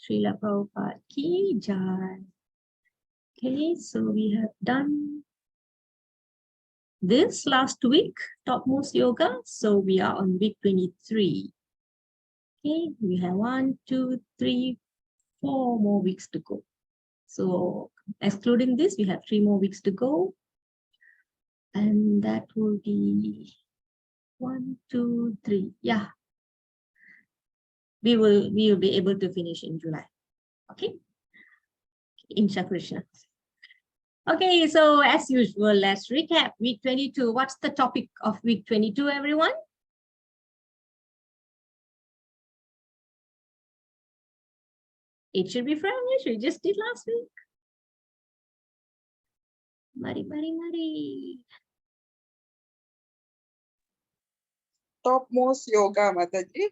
Srila Prabhupada ki jai. Okay, so we have done this last week, topmost yoga. So we are on week 23. Okay, we have 1, 2, 3, 4 more weeks to go. So excluding this, we have 3 more weeks to go. And that will be 1, 2, 3. Yeah. We will be able to finish in July. Okay. Insha Krishna. Okay, so as usual, let's recap week 22. What's the topic of week 22, everyone? It should be French. We just did last week. Mari. Topmost yoga, Mataji.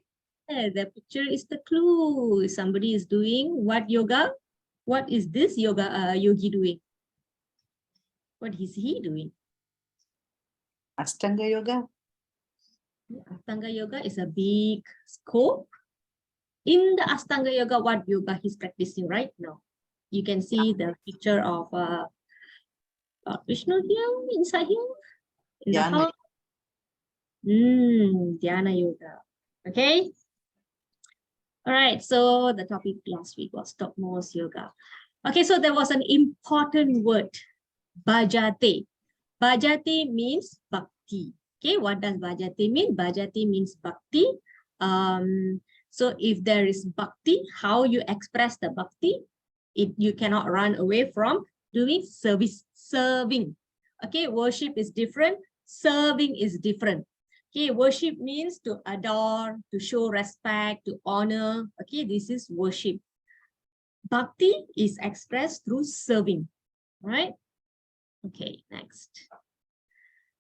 Yeah, the picture is the clue. Somebody is doing what yoga? What is this yoga yogi doing? What is he doing? Ashtanga yoga. Ashtanga yoga is a big scope. In the Ashtanga yoga, what yoga he's practicing right now? You can see the picture of Vishnu here, inside here. In Dhyana. Dhyana yoga. Okay. All right. So the topic last week was topmost yoga. Okay. So there was an important word, bhajate. Bhajate means bhakti. Okay. What does bhajate mean? Bhajate means bhakti. So if there is bhakti, how you express the bhakti? You cannot run away from doing serving. Okay, worship is different, serving is different. Okay, worship means to adore, to show respect, to honor. Okay, this is worship. Bhakti is expressed through serving, right? Okay, next.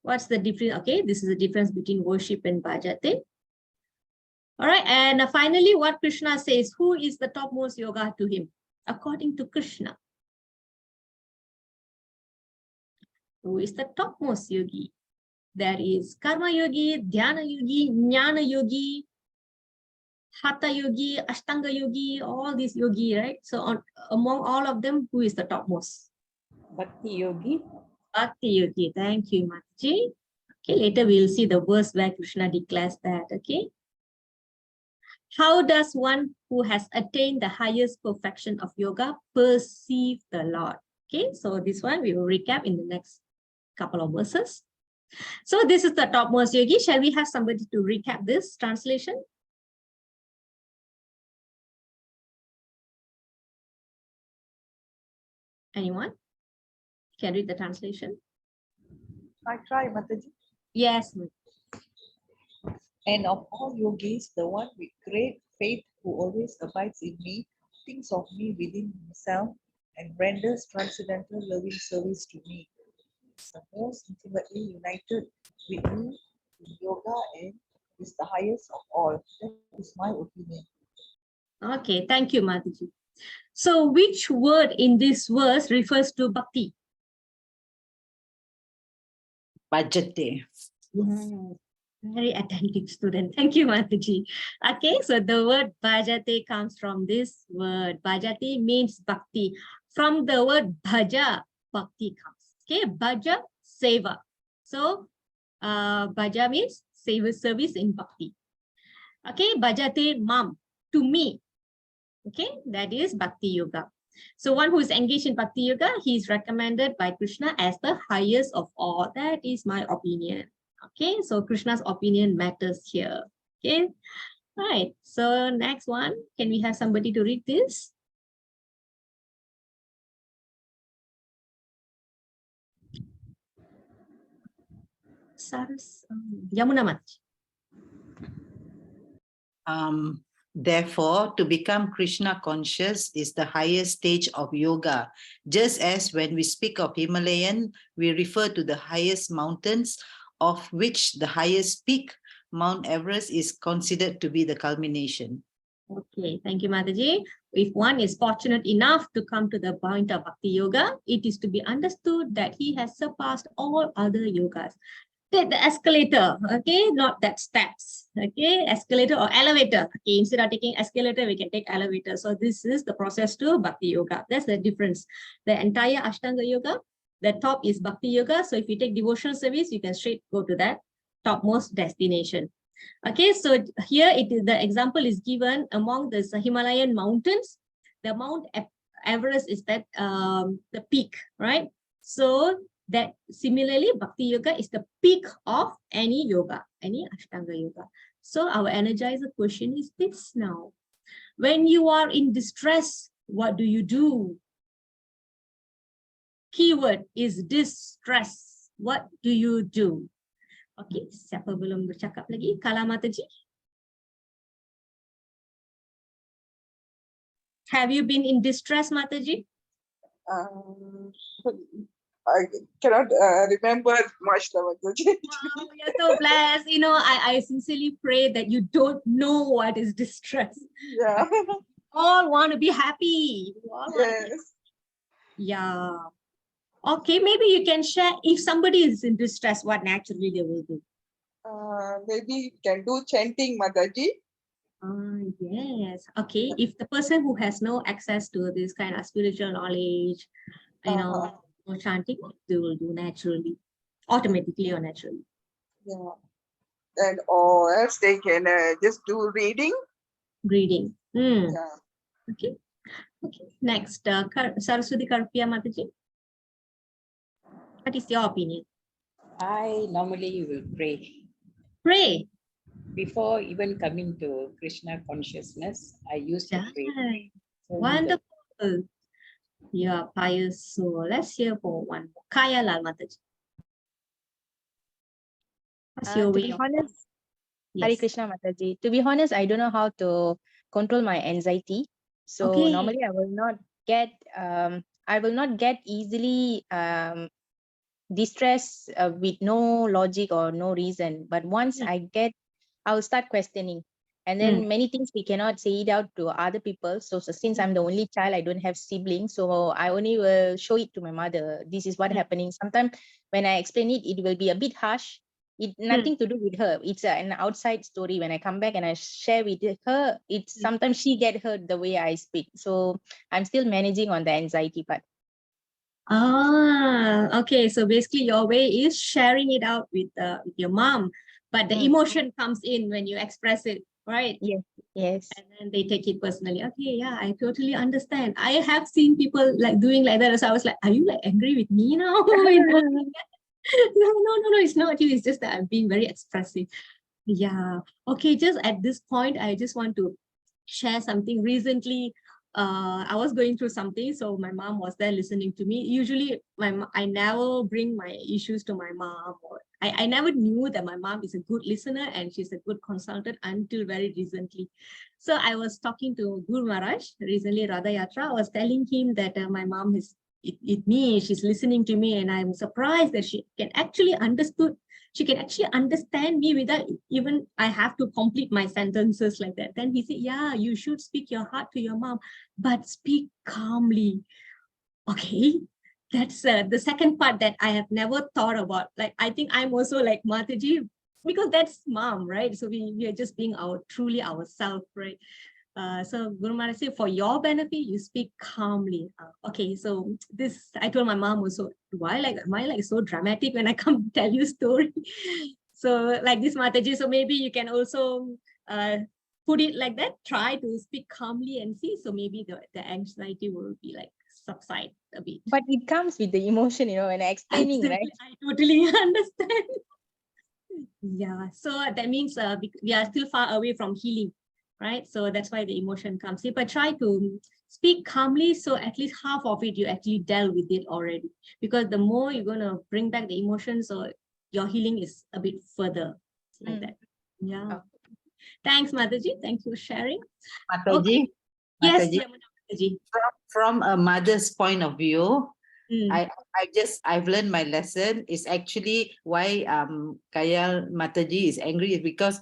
What's the difference? Okay, this is the difference between worship and bhajate. All right, and finally, what Krishna says, who is the topmost yoga to him? According to Krishna, who is the topmost yogi? There is Karma Yogi, Dhyana Yogi, Jnana Yogi, Hatha Yogi, Ashtanga Yogi, all these yogi, right? So among all of them, who is the topmost? Bhakti yogi. Bhakti Yogi. Thank you, Mataji. Okay, later we'll see the verse where Krishna declares that, okay? How does one who has attained the highest perfection of yoga perceive the Lord? Okay, so this one we will recap in the next couple of verses. So this is the topmost yogi. Shall we have somebody to recap this translation? Anyone can read the translation? I try, Mataji. Yes. And of all yogis, the one with great faith who always abides in me, thinks of me within himself, and renders transcendental loving service to me, is the most intimately united with me in yoga and is the highest of all. That is my opinion. Okay, thank you, Mataji. So which word in this verse refers to bhakti? Bhajate. Very attentive student. Thank you, Mataji. Okay, so the word bhajate comes from this word. Bhajate means bhakti. From the word bhaja, bhakti comes. Okay, bhaja, seva. So bhaja means service in bhakti. Okay, bhajate mam, to me. Okay, that is bhakti yoga. So one who is engaged in bhakti yoga, he is recommended by Krishna as the highest of all. That is my opinion. Okay, so Krishna's opinion matters here. Okay, all right. So next one, can we have somebody to read this? Saras, Yamuna Mat. Therefore, to become Krishna conscious is the highest stage of yoga. Just as when we speak of Himalayan, we refer to the highest mountains, of which the highest peak, Mount Everest, is considered to be the culmination. Okay, thank you, Mataji. If one is fortunate enough to come to the point of Bhakti Yoga, it is to be understood that he has surpassed all other yogas. take the escalator, okay, not that steps, okay, escalator or elevator. Okay, instead of taking escalator, we can take elevator. So this is the process to Bhakti Yoga. That's the difference. The entire Ashtanga Yoga, the top is Bhakti Yoga. So if you take devotional service, you can straight go to that topmost destination. Okay, so here it is, the example is given among the Himalayan mountains. The Mount Everest is that the peak, right? So that similarly, Bhakti Yoga is the peak of any yoga, any Ashtanga Yoga. So our energizer question is this now. When you are in distress, what do you do? Keyword is distress. What do you do? Okay, siapa belum bercakap lagi? Kala Mataji. Have you been in distress, Mataji? I cannot remember much, Mataji. Wow, you're so blessed. You know, I sincerely pray that you don't know what is distress. Yeah. All want to be happy. We all wanna be- Yes. Yeah. Okay, maybe you can share if somebody is in distress, what naturally they will do. Maybe you can do chanting, Mataji. Yes. Okay. If the person who has no access to this kind of spiritual knowledge, you know, or chanting, they will do naturally, automatically or naturally. Yeah. And or else they can just do reading. Reading. Yeah. Okay. Okay. Next, Saraswati Karpia Mataji. What is your opinion? I normally will pray. Pray. Before even coming to Krishna consciousness, I used to pray. Right. So Wonderful. You are pious. So let's hear for one more. Kaya Lal Mataji. What's your To way be of- honest, Hare Yes. Krishna Mataji. To be honest, I don't know how to control my anxiety. So Okay. normally I will not get easily distressed with no logic or no reason. But once I will start questioning. And then many things we cannot say it out to other people. So since I'm the only child, I don't have siblings. So I only will show it to my mother. This is what happening. Sometimes when I explain it, it will be a bit harsh. It nothing to do with her. It's an outside story. When I come back and I share with her, it's sometimes she get hurt the way I speak. So I'm still managing on the anxiety part. Okay. So basically your way is sharing it out with your mom, but the emotion comes in when you express it, right? Yes. And then they take it personally. Okay, yeah, I totally understand. I have seen people like doing like that. So I was like, are you like angry with me now? No, it's not you. It's just that I'm being very expressive. Yeah. Okay, just at this point, I just want to share something. Recently, I was going through something, so my mom was there listening to me. Usually, I never bring my issues to my mom, or I never knew that my mom is a good listener and she's a good consultant until very recently. So I was talking to Guru Maharaj recently, Radha Yatra. I was telling him that my mom is me, she's listening to me, and I'm surprised that she can actually understand me without even I have to complete my sentences like that. Then he said, yeah, you should speak your heart to your mom, but speak calmly. Okay, that's the second part that I have never thought about. Like, I think I'm also like Mataji, because that's mom, right? So we are just being truly ourselves, right? So Guru Maharaj said, for your benefit, you speak calmly. Okay, so this, I told my mom also, am I like so dramatic when I come tell you story? So like this Mataji, so maybe you can also put it like that, try to speak calmly and see. So maybe the anxiety will be like subside a bit. But it comes with the emotion, when explaining, Exactly, right? I totally understand. Yeah, so that means we are still far away from healing, right? So that's why the emotion comes in. But try to speak calmly, so at least half of it you actually dealt with it already. Because the more you're gonna bring back the emotions, so your healing is a bit further, like that. Yeah. Thanks, Mataji. Thanks for sharing. Mataji, Okay. Yes, Mataji, dear Mataji. from a mother's point of view, Mm. I've learned my lesson. Is actually why Kaya Mataji is angry is because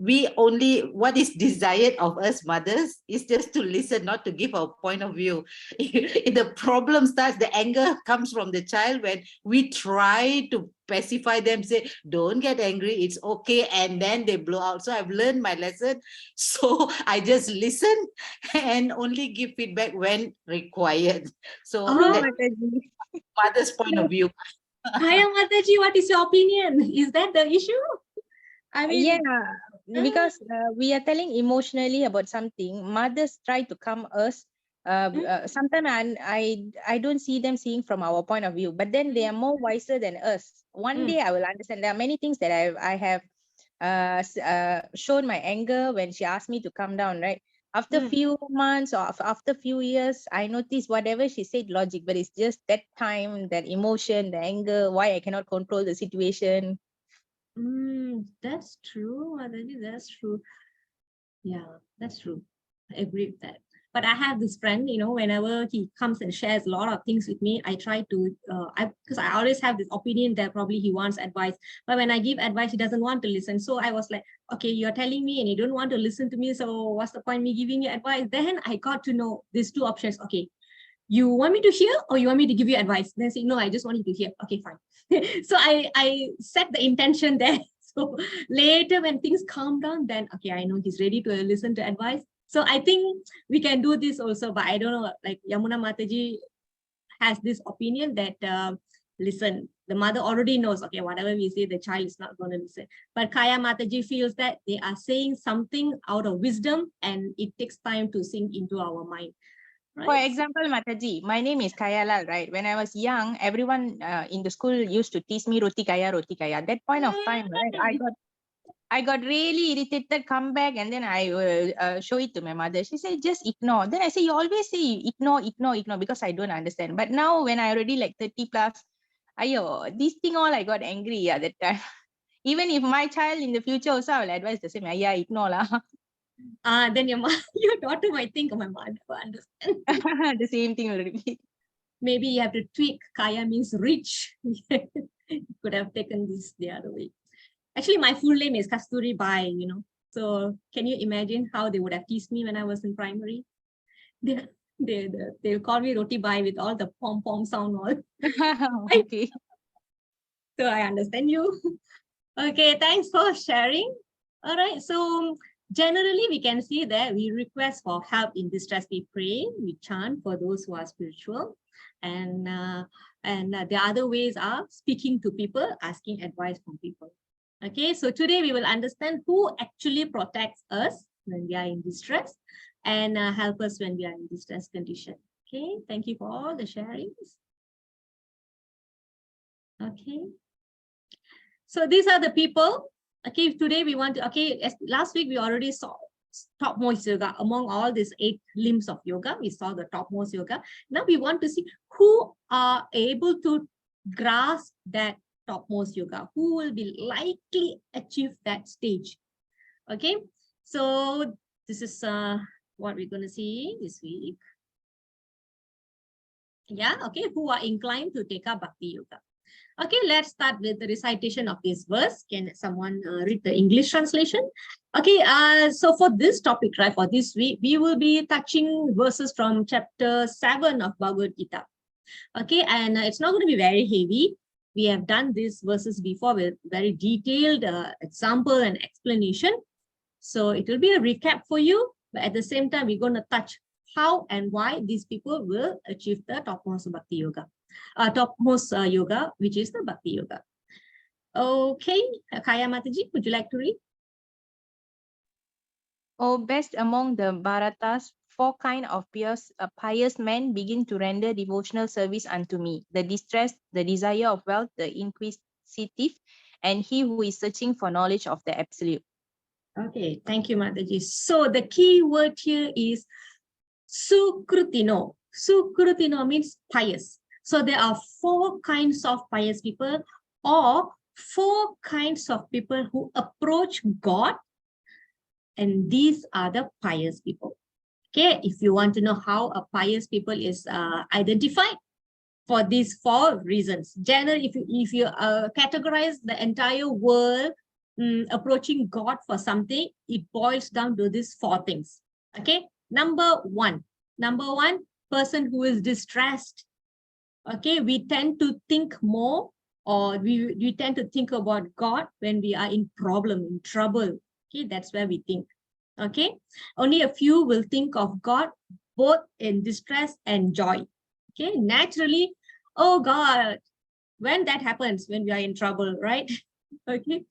what is desired of us mothers is just to listen, not to give our point of view. If the problem starts, the anger comes from the child when we try to pacify them, say, don't get angry, it's okay, and then they blow out. So I've learned my lesson. So I just listen and only give feedback when required. So Oh, that's mother's point of view. Kaya Mataji, what is your opinion? Is that the issue? I mean, Yeah, because we are telling emotionally about something. Mothers try to come us. Sometimes I don't see them seeing from our point of view, but then they are more wiser than us. One day I will understand. There are many things that I have shown my anger when she asked me to come down, right? After few months or after few years, I noticed whatever she said logic, but it's just that time, that emotion, the anger, why I cannot control the situation. That's true, Mataji, that's true. Yeah, that's true. I agree with that. But I have this friend, whenever he comes and shares a lot of things with me, I try to, because I always have this opinion that probably he wants advice. But when I give advice, he doesn't want to listen. So I was like, okay, you're telling me and you don't want to listen to me. So what's the point me giving you advice? Then I got to know these two options. Okay, you want me to hear or you want me to give you advice? Then I say, no, I just want you to hear. Okay, fine. So I set the intention there. So later when things calm down, then, okay, I know he's ready to listen to advice. So I think we can do this also, but I don't know, like Yamuna Mataji has this opinion that, listen, the mother already knows, okay, whatever we say, the child is not going to listen. But Kaya Mataji feels that they are saying something out of wisdom and it takes time to sink into our mind. Right? For example, Mataji, my name is Kayalal, right? When I was young, everyone in the school used to tease me roti kaya, roti kaya. At that point of time, right, I got really irritated, come back, and then I will show it to my mother. She said, just ignore. Then I say, you always say ignore, because I don't understand. But now when I already like 30 plus, ayo, this thing all I got angry at that time. Even if my child in the future also, I will advise the same, yeah, ignore lah. Then your daughter might think, oh, my mother understand. The same thing will repeat. Maybe you have to tweak. Kaya means rich. Could have taken this the other way. Actually, my full name is Kasthuri Bai, So can you imagine how they would have teased me when I was in primary? They'll call me Roti Bai with all the pom-pom sound all. Okay. So I understand you. Okay, thanks for sharing. All right, so generally we can see that we request for help in distress. We pray, we chant for those who are spiritual. And the other ways are speaking to people, asking advice from people. Okay, so today we will understand who actually protects us when we are in distress and help us when we are in distress condition. Okay, thank you for all the sharings. Okay, so these are the people. Okay, today we want to, as last week we already saw topmost yoga. Among all these 8 limbs of yoga, we saw the topmost yoga. Now we want to see who are able to grasp that topmost yoga, who will be likely achieve that stage. Okay, so this is what we're going to see this week. Yeah, okay, who are inclined to take up Bhakti Yoga. Okay, let's start with the recitation of this verse. Can someone read the English translation? Okay, so for this topic, right, for this week, we will be touching verses from chapter 7 of Bhagavad Gita. Okay, and it's not going to be very heavy. We have done these verses before with very detailed example and explanation. So it will be a recap for you, but at the same time, we're going to touch how and why these people will achieve the topmost Bhakti Yoga. Topmost yoga, which is the Bhakti Yoga. Okay, Kaya Mataji, would you like to read? Oh, best among the Bharatas, 4 kind of pious men begin to render devotional service unto me: the distressed, the desire of wealth, the inquisitive, and he who is searching for knowledge of the absolute. Okay, thank you, Mataji. So the key word here is Sukrutino. Sukrutino means pious. So there are 4 kinds of pious people, or 4 kinds of people who approach God, and these are the pious people. Okay, if you want to know how a pious people is identified, for these 4 reasons. Generally, if you categorize the entire world, approaching God for something, it boils down to these 4 things. Okay. Number one, person who is distressed. Okay. We tend to think more, or we tend to think about God when we are in trouble. Okay. That's where we think. Okay. Only a few will think of God both in distress and joy. Okay. Naturally, oh God, when that happens, when we are in trouble, right? Okay.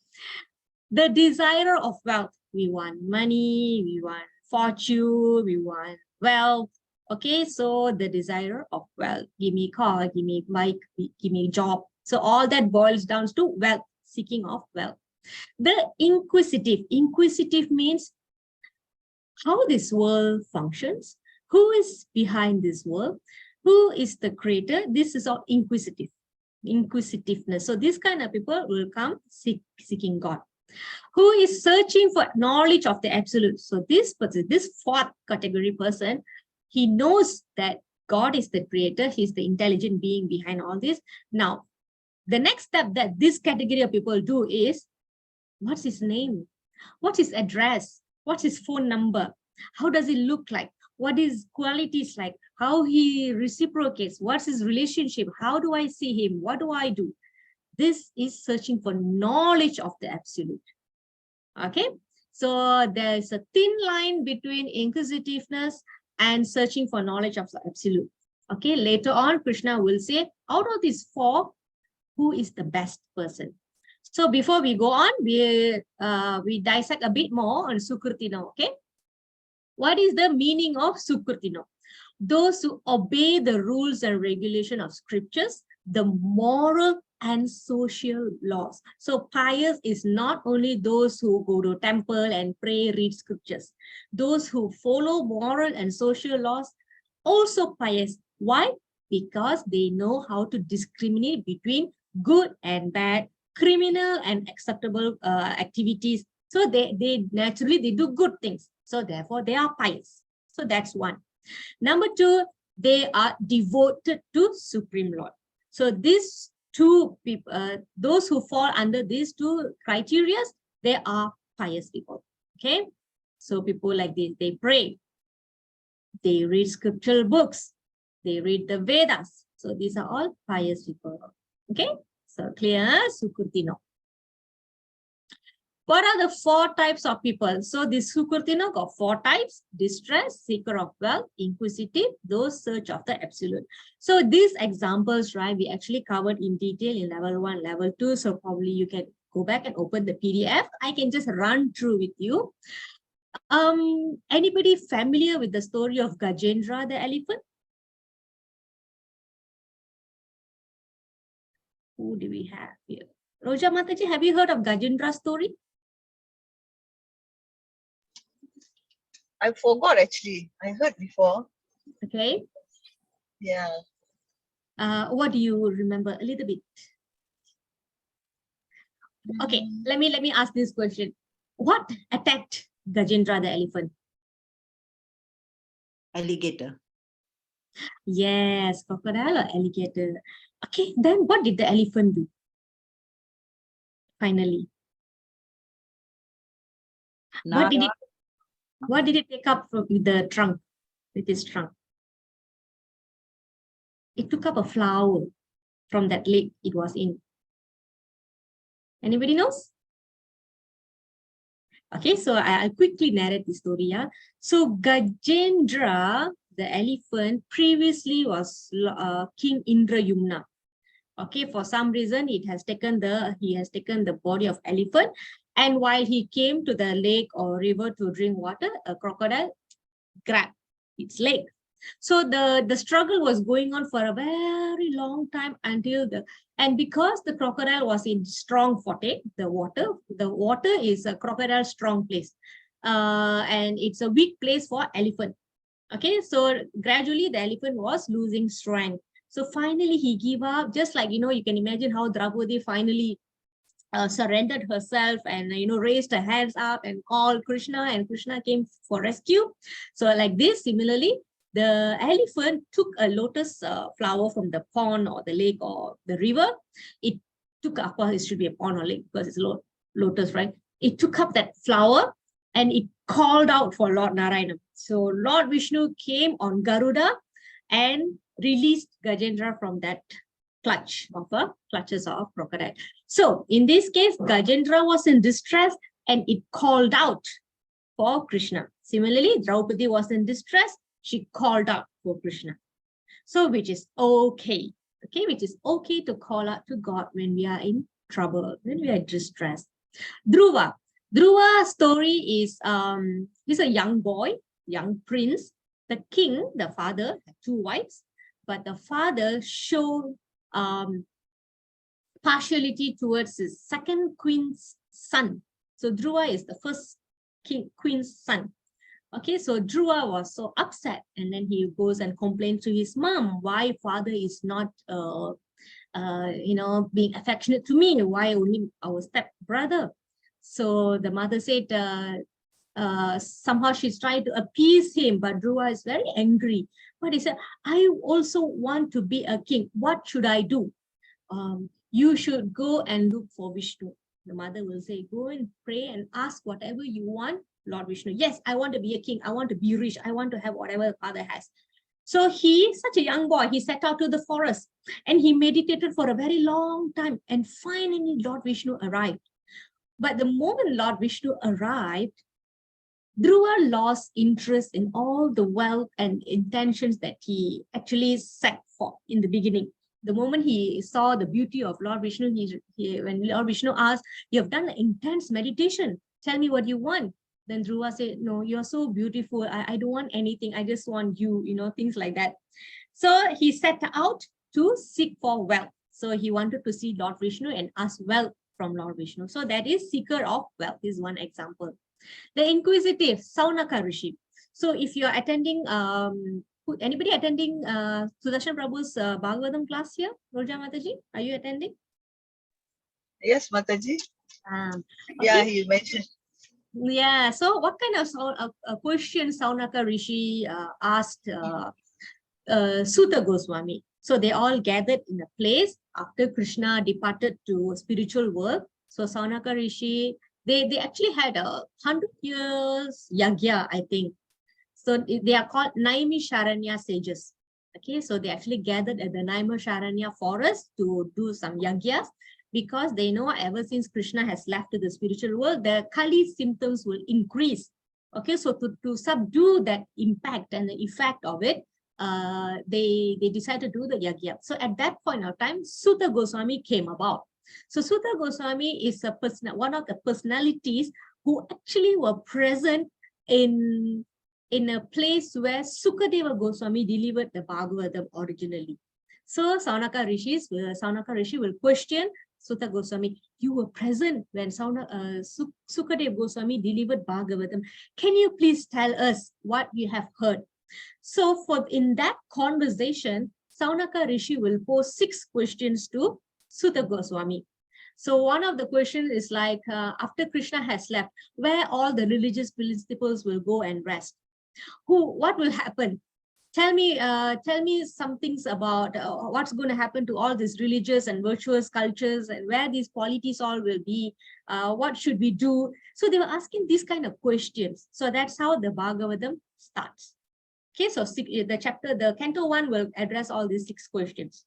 The desire of wealth. We want money, we want fortune, we want wealth. Okay, so the desire of wealth. Give me car, give me bike, give me job. So all that boils down to wealth, seeking of wealth. The inquisitive. Inquisitive means how this world functions, who is behind this world, who is the creator. This is all inquisitiveness. So this kind of people will come seeking God. Who is searching for knowledge of the absolute. So this person, this 4th category person, he knows that God is the creator. He's the intelligent being behind all this. Now, the next step that this category of people do is, what's his name? What's his address? What's his phone number? How does he look like? What his qualities like? How he reciprocates? What's his relationship? How do I see him? What do I do? This is searching for knowledge of the absolute. Okay, so there's a thin line between inquisitiveness and searching for knowledge of the absolute. Okay, later on, Krishna will say, out of these 4, who is the best person? So before we go on, we dissect a bit more on Sukrtino. Okay, what is the meaning of Sukrtino? Those who obey the rules and regulation of scriptures, the moral and social laws. So pious is not only those who go to temple and pray, read scriptures. Those who follow moral and social laws, also pious. Why? Because they know how to discriminate between good and bad, criminal and acceptable activities. So they naturally do good things. So therefore they are pious. So that's one. Number 2, they are devoted to Supreme Lord. So these 2 people, those who fall under these 2 criteria, they are pious people. Okay, so people like this, they pray, they read scriptural books, they read the Vedas. So these are all pious people. Okay, so clear, Sukrtino. What are the 4 types of people? So this Sukrtino got 4 types: distress, seeker of wealth, inquisitive, those search of the absolute. So these examples, right, we actually covered in detail in level 1, level 2. So probably you can go back and open the PDF. I can just run through with you. Anybody familiar with the story of Gajendra the elephant? Who do we have here? Roja Mataji, have you heard of Gajendra's story? I forgot actually. I heard before. Okay. Yeah. What do you remember a little bit? Okay, let me ask this question. What attacked Gajendra the elephant? Alligator. Yes, crocodile or alligator. Okay, then what did the elephant do? Finally, what did it take up with the trunk, with its trunk? It took up a flower from that lake it was in. Anybody knows? Okay, so I'll quickly narrate the story. Yeah. So Gajendra, the elephant, previously was King Indrayumna. Okay, for some reason he has taken the body of elephant, and while he came to the lake or river to drink water, a crocodile grabbed its leg. So the struggle was going on for a very long time and because the crocodile was in strong forte, the water is a crocodile strong place, and it's a weak place for elephant. Okay, so gradually the elephant was losing strength. So finally he gave up, just like, you can imagine how Draupadi finally surrendered herself and, raised her hands up and called Krishna, and Krishna came for rescue. So like this, similarly, the elephant took a lotus flower from the pond or the lake or the river. It took, of course, it should be a pond or lake because it's lotus, right? It took up that flower and it called out for Lord Narayana. So Lord Vishnu came on Garuda and released Gajendra from that clutches of crocodile. So in this case, Gajendra was in distress and it called out for Krishna. Similarly, Draupadi was in distress. She called out for Krishna. So which is okay. Okay, which is okay to call out to God when we are in trouble, when we are distressed. Dhruva. Dhruva's story is he's a young boy, young prince. The king, the father, had 2 wives, but the father showed partiality towards his second queen's son. So Dhruva is the first queen's son. Okay, so Dhruva was so upset, and then he goes and complains to his mom, why father is not being affectionate to me, why only our step brother. So the mother said somehow she's trying to appease him, but Dhruva is very angry. But he said, I also want to be a king. What should I do? You should go and look for Vishnu. The mother will say, go and pray and ask whatever you want, Lord Vishnu. Yes, I want to be a king. I want to be rich. I want to have whatever the father has. So he, such a young boy, he set out to the forest and he meditated for a very long time. And finally, Lord Vishnu arrived. But the moment Lord Vishnu arrived, Dhruva lost interest in all the wealth and intentions that he actually set for in the beginning. The moment he saw the beauty of Lord Vishnu, when Lord Vishnu asked, you have done an intense meditation, tell me what you want. Then Dhruva said, no, you're so beautiful. I don't want anything. I just want you, things like that. So he set out to seek for wealth. So he wanted to see Lord Vishnu and ask wealth from Lord Vishnu. So that is seeker of wealth is one example. The inquisitive, Saunaka Rishi. So if you're attending, anybody attending Sudarshan Prabhu's Bhagavatam class here? Roja Mataji, are you attending? Yes, Mataji. Okay. Yeah, he mentioned. Yeah, so what kind of question Saunaka Rishi asked Suta Goswami? So they all gathered in a place after Krishna departed to spiritual work. So Saunaka Rishi, they actually had 100 years yagya, I think. So they are called Naimisharanya sages. Okay, so they actually gathered at the Naimisharanya forest to do some yagyas, because they know ever since Krishna has left to the spiritual world, the Kali symptoms will increase. Okay, so to subdue that impact and the effect of it, they decided to do the yagya. So at that point of time, Suta Goswami came about. So Suta Goswami is one of the personalities who actually were present in a place where Sukadeva Goswami delivered the Bhagavatam originally. So Saunaka Rishi will question Suta Goswami, you were present when Sukadeva Goswami delivered Bhagavatam. Can you please tell us what you have heard? So in that conversation, Saunaka Rishi will pose 6 questions to Suta Goswami. So one of the questions is like, after Krishna has left, where all the religious principles will go and rest? What will happen? Tell me some things about what's going to happen to all these religious and virtuous cultures, and where these polities all will be. What should we do? So they were asking these kind of questions. So that's how the Bhagavatam starts. Okay, so the canto 1 will address all these 6 questions.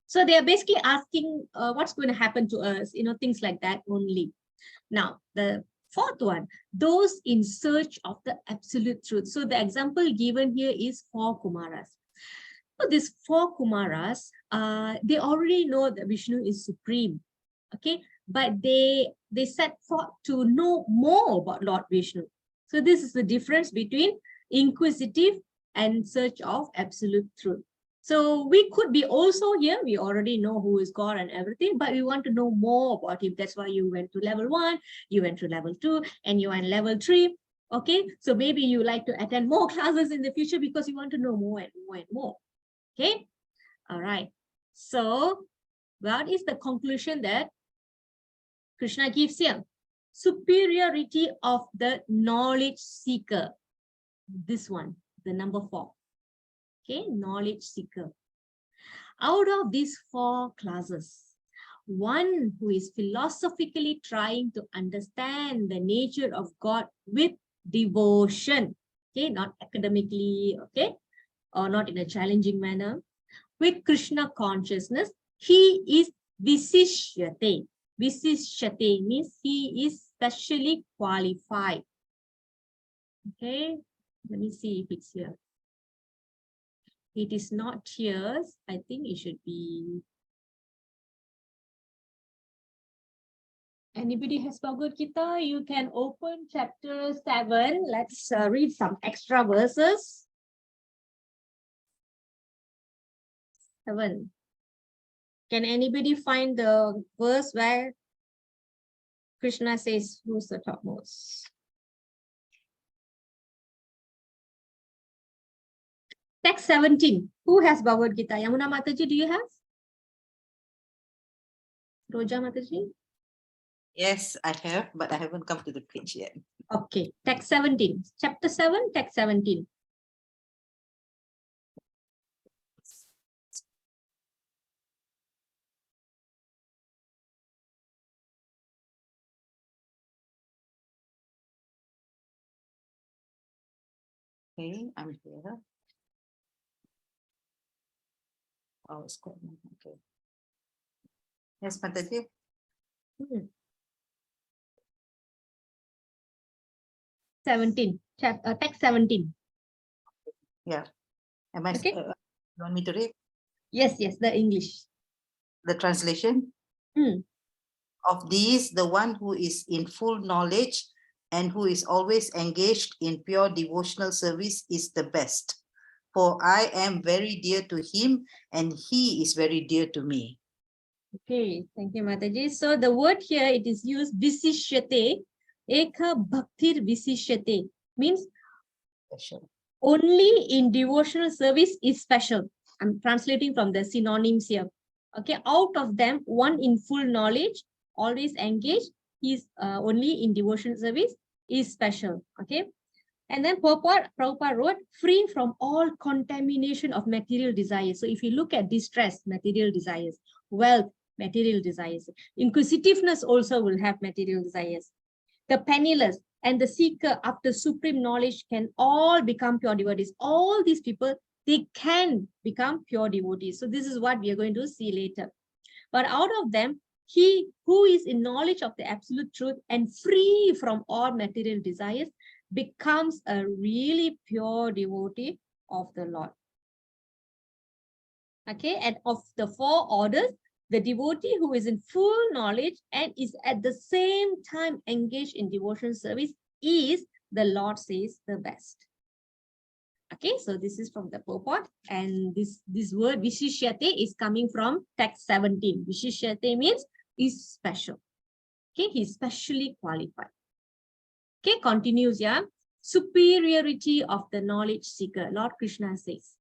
So they are basically asking what's going to happen to us, things like that only. Now, the 4th one, those in search of the absolute truth. So the example given here is 4 Kumaras. So these 4 Kumaras, they already know that Vishnu is supreme, okay? But they set forth to know more about Lord Vishnu. So this is the difference between inquisitive and search of absolute truth. So we could be also here, we already know who is God and everything, but we want to know more about him. That's why you went to level 1, you went to level 2, and you are in level 3. Okay, so maybe you like to attend more classes in the future because you want to know more and more and more. Okay, all right. So what is the conclusion that Krishna gives here? Superiority of the knowledge seeker. This one, the number 4. Okay, knowledge seeker. Out of these 4 classes, one who is philosophically trying to understand the nature of God with devotion, okay, not academically, okay, or not in a challenging manner, with Krishna consciousness, he is visishyate. Visishyate means he is specially qualified. Okay, let me see if it's here. It is not here. I think it should be. Anybody has Bhagavad Gita? You can open chapter 7. Let's read some extra verses. 7. Can anybody find the verse where Krishna says, who's the topmost? Text 17. Who has Bhagavad Gita? Yamuna Mataji, do you have? Roja Mataji? Yes, I have, but I haven't come to the page yet. Okay, text 17. Chapter 7, text 17. Okay, I'm here. Oh, it's quite okay. Yes, Mataji. Hmm. 17. Text 17. Yeah. Am I? Okay. You want me to read Yes, the English. the translation? Of these, the one who is in full knowledge and who is always engaged in pure devotional service is the best. For I am very dear to him and he is very dear to me. Okay, thank you, Mataji. So the word here, it is used visishyate. Eka bhaktir visishyate means Special. only in devotional service is special. I'm translating from the synonyms here. Okay, out of them, one in full knowledge, always engaged, is only in devotional service is special. Okay, and then Prabhupada wrote, free from all contamination of material desires. So if you look at distress, material desires, wealth, material desires, inquisitiveness also will have material desires. The penniless and the seeker after supreme knowledge can all become pure devotees. All these people, they can become pure devotees. So this is what we are going to see later. But out of them, he who is in knowledge of the absolute truth and free from all material desires becomes a really pure devotee of the Lord. Okay, and of the 4 orders, the devotee who is in full knowledge and is at the same time engaged in devotional service is, the Lord says, the best. Okay, so this is from the purport, and this word vishishyate is coming from text 17. Vishishyate means is special. Okay, he's specially qualified. Okay, continues, yeah. Superiority of the knowledge seeker. Lord Krishna says,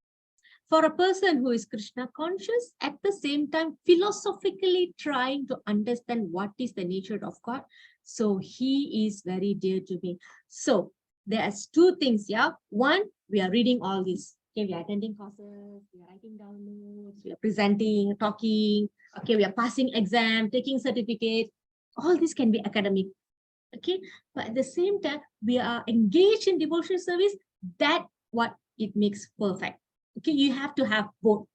for a person who is Krishna conscious, at the same time philosophically trying to understand what is the nature of God, so he is very dear to me. So there's 2 things, yeah. One, we are reading all this. Okay, we are attending courses, we are writing down notes, we are presenting, talking. Okay, we are passing exam, taking certificate. All this can be academic. Okay, but at the same time, we are engaged in devotional service. That what it makes perfect. Okay, you have to have both.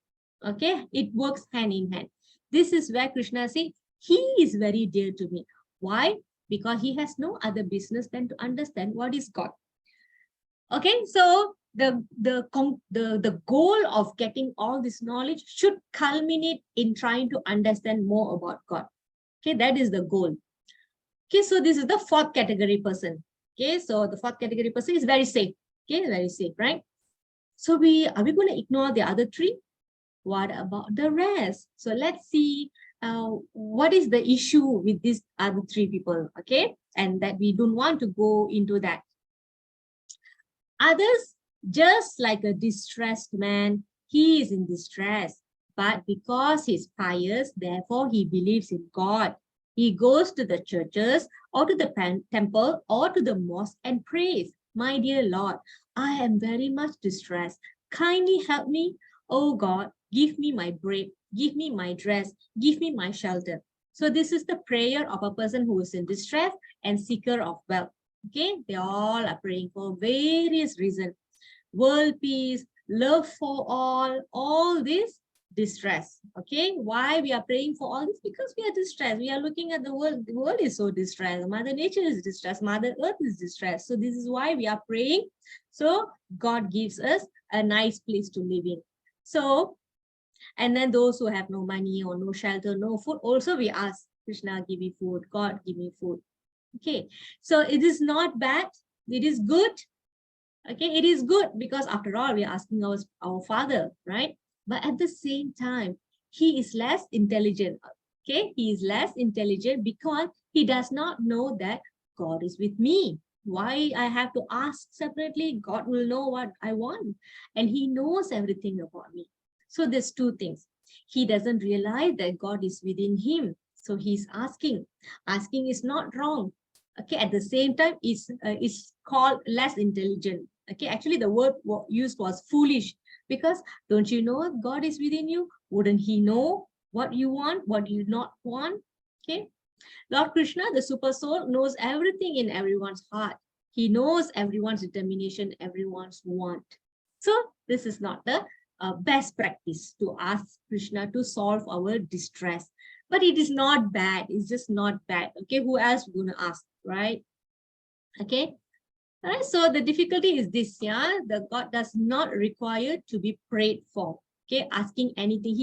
Okay, it works hand in hand. This is where Krishna says, he is very dear to me. Why? Because he has no other business than to understand what is God. Okay, so the goal of getting all this knowledge should culminate in trying to understand more about God. Okay, that is the goal. Okay, so this is the 4th category person. Okay, so the 4th category person is very safe. Okay, very safe, right? So are we going to ignore the other 3? What about the rest? So let's see what is the issue with these other 3 people, okay? And that we don't want to go into that. Others, just like a distressed man, he is in distress. But because he's pious, therefore he believes in God. He goes to the churches or to the temple or to the mosque and prays, my dear Lord, I am very much distressed. Kindly help me. Oh God, give me my bread, give me my dress, give me my shelter. So this is the prayer of a person who is in distress and seeker of wealth. Okay, they all are praying for various reasons. World peace, love for all this distress. Okay, why we are praying for all this? Because we are distressed. We are looking at the world. The world is so distressed. Mother Nature is distressed. Mother Earth is distressed. So this is why we are praying. So God gives us a nice place to live in. So, and then those who have no money or no shelter, no food, also we ask Krishna, give me food. God, give me food. Okay, so it is not bad. It is good. Okay, it is good because after all, we are asking our Father, right? But at the same time, he is less intelligent. Okay, he is less intelligent because he does not know that God is with me. Why I have to ask separately? God will know what I want, and he knows everything about me. So there's two things. He doesn't realize that God is within him. So he's asking. Asking is not wrong. Okay, at the same time, it's called less intelligent. Okay, actually the word used was foolish, because don't you know God is within you? Wouldn't he know what you want, what you not want? Okay, Lord Krishna, the super soul, knows everything in everyone's heart. He knows everyone's determination, everyone's want. So this is not the best practice to ask Krishna to solve our distress. But it is not bad. It's just not bad. Okay, who else we're going to ask, right? Okay. All right, so the difficulty is this, yeah, the God does not require to be prayed for. Okay, asking anything.